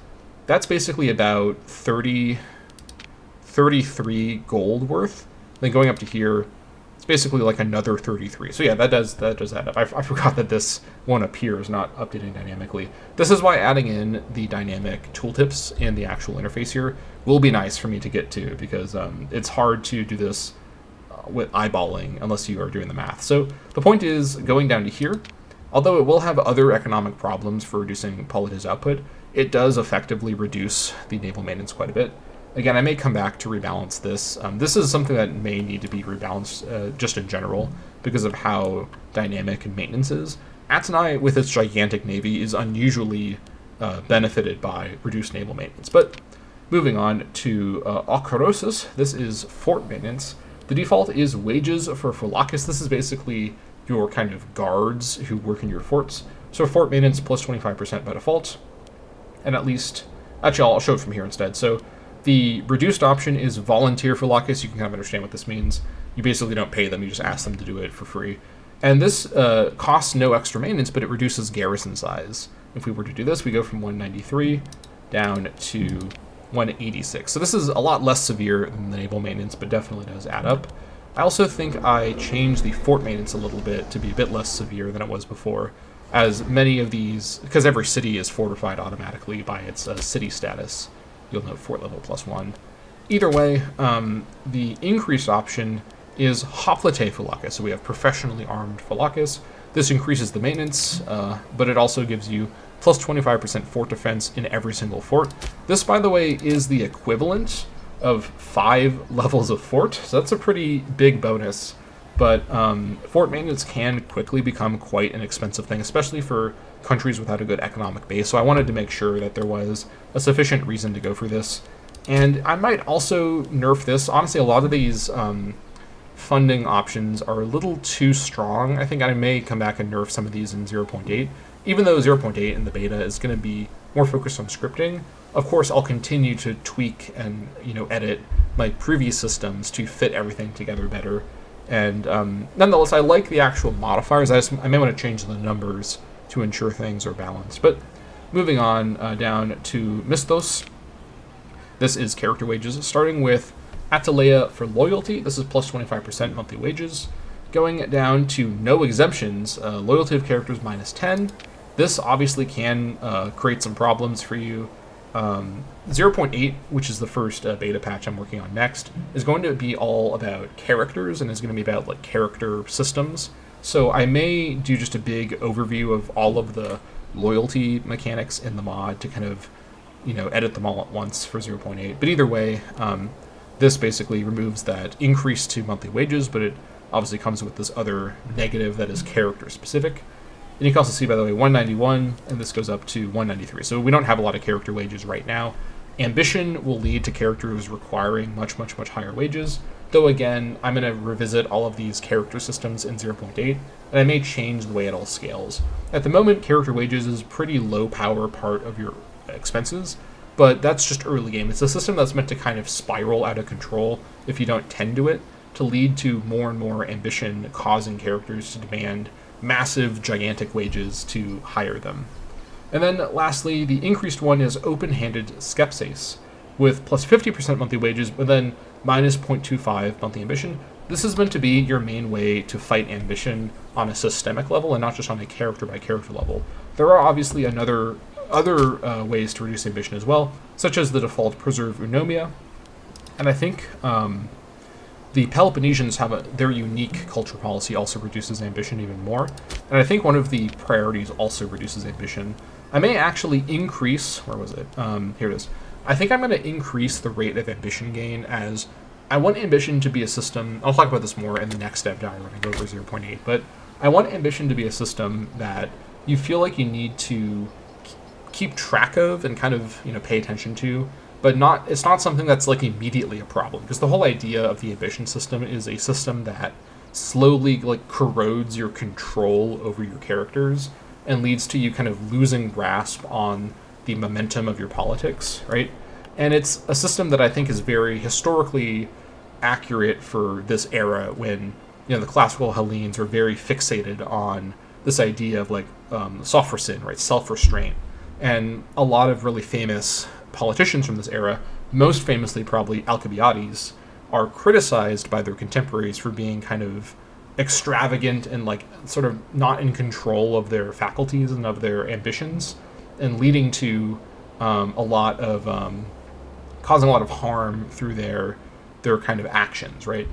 that's basically about 33 gold worth. Then going up to here, it's basically like another 33. So yeah, that does add up. I forgot that this one up here is not updating dynamically. This is why adding in the dynamic tooltips and the actual interface here will be nice for me to get to, because it's hard to do this with eyeballing unless you are doing the math. So the point is, going down to here, although it will have other economic problems for reducing politis output, it does effectively reduce the naval maintenance quite a bit. Again, I may come back to rebalance this. This is something that may need to be rebalanced just in general because of how dynamic maintenance is. Atenai, with its gigantic navy, is unusually benefited by reduced naval maintenance. But moving on to Okorosis, this is fort maintenance. The default is wages for Phylakis. This is basically your kind of guards who work in your forts. So fort maintenance plus 25% by default. And at least, actually I'll show it from here instead. So The reduced option is volunteer Philocus. You can kind of understand what this means. You basically don't pay them, you just ask them to do it for free. And this costs no extra maintenance, but it reduces garrison size. If we were to do this, we go from 193 down to 186. So this is a lot less severe than the naval maintenance, but definitely does add up. I also think I changed the fort maintenance a little bit to be a bit less severe than it was before, as many of these, because every city is fortified automatically by its city status. You'll note fort level +1. Either way, the increased option is Hoplite Philocus. So we have professionally armed Philocus. This increases the maintenance, but it also gives you plus 25% fort defense in every single fort. This, by the way, is the equivalent of 5 levels of fort, so that's a pretty big bonus. But fort maintenance can quickly become quite an expensive thing, especially for countries without a good economic base. So I wanted to make sure that there was a sufficient reason to go for this. And I might also nerf this. Honestly, a lot of these funding options are a little too strong. I think I may come back and nerf some of these in 0.8. Even though 0.8 in the beta is going to be more focused on scripting, of course I'll continue to tweak and edit my previous systems to fit everything together better. And nonetheless, I like the actual modifiers. I may want to change the numbers to ensure things are balanced. But moving on down to Misthos. This is character wages, starting with Atalea for loyalty. This is plus 25% monthly wages. Going down to no exemptions, loyalty of characters -10. This obviously can create some problems for you. 0.8, which is the first beta patch I'm working on next, is going to be all about characters and is going to be about like character systems. So I may do just a big overview of all of the loyalty mechanics in the mod to kind of edit them all at once for 0.8. But either way, this basically removes that increase to monthly wages, but it obviously comes with this other negative that is character specific. And you can also see, by the way, 191, and this goes up to 193. So we don't have a lot of character wages right now. Ambition will lead to characters requiring much, much, much higher wages. Though again, I'm going to revisit all of these character systems in 0.8, and I may change the way it all scales. At the moment, character wages is a pretty low power part of your expenses, but that's just early game. It's a system that's meant to kind of spiral out of control if you don't tend to it, to lead to more and more ambition causing characters to demand massive, gigantic wages to hire them. And then lastly, the increased one is open-handed Skepsis, with plus 50% monthly wages, but then minus 0.25 monthly ambition. This is meant to be your main way to fight ambition on a systemic level and not just on a character-by-character level. There are obviously other ways to reduce ambition as well, such as the default Preserve Eunomia, and I think the Peloponnesians have their unique culture policy also reduces ambition even more, and I think one of the priorities also reduces ambition. I may actually increase, where was it? Here it is. I think I'm going to increase the rate of ambition gain, as I want ambition to be a system. I'll talk about this more in the next dev diary when I go over 0.8, but I want ambition to be a system that you feel like you need to keep track of and kind of pay attention to, but it's not something that's like immediately a problem, because the whole idea of the ambition system is a system that slowly like corrodes your control over your characters and leads to you kind of losing grasp on the momentum of your politics, right? And it's a system that I think is very historically accurate for this era, when the classical Hellenes were very fixated on this idea of like sophrosin, right, self-restraint. And a lot of really famous politicians from this era, most famously probably Alcibiades, are criticized by their contemporaries for being kind of extravagant and like sort of not in control of their faculties and of their ambitions, and leading to causing a lot of harm through their kind of actions, right?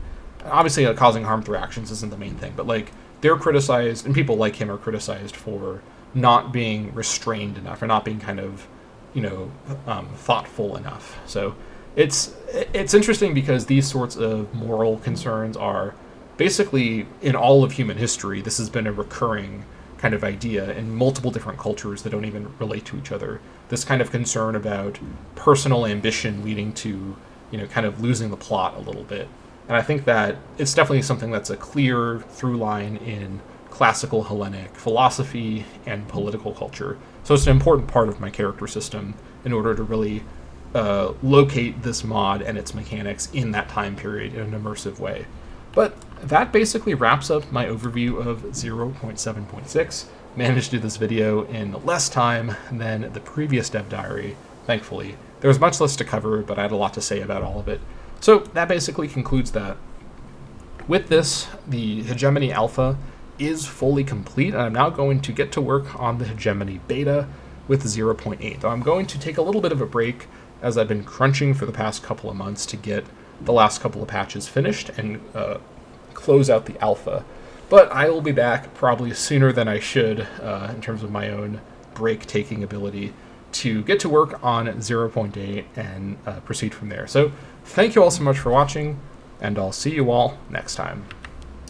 Obviously, causing harm through actions isn't the main thing, but like they're criticized, and people like him are criticized for not being restrained enough, or not being kind of thoughtful enough. So it's interesting, because these sorts of moral concerns are basically in all of human history. This has been a recurring kind of idea in multiple different cultures that don't even relate to each other. This kind of concern about personal ambition leading to kind of losing the plot a little bit. And I think that it's definitely something that's a clear through line in classical Hellenic philosophy and political culture. So it's an important part of my character system in order to really locate this mod and its mechanics in that time period in an immersive way. But that basically wraps up my overview of 0.7.6. Managed to do this video in less time than the previous dev diary, thankfully. There was much less to cover, but I had a lot to say about all of it. So that basically concludes that. With this, the Hegemony Alpha is fully complete, and I'm now going to get to work on the Hegemony Beta with 0.8. Though I'm going to take a little bit of a break, as I've been crunching for the past couple of months to get the last couple of patches finished and close out the alpha. But I will be back probably sooner than I should in terms of my own break-taking ability to get to work on 0.8 and proceed from there. So thank you all so much for watching, and I'll see you all next time.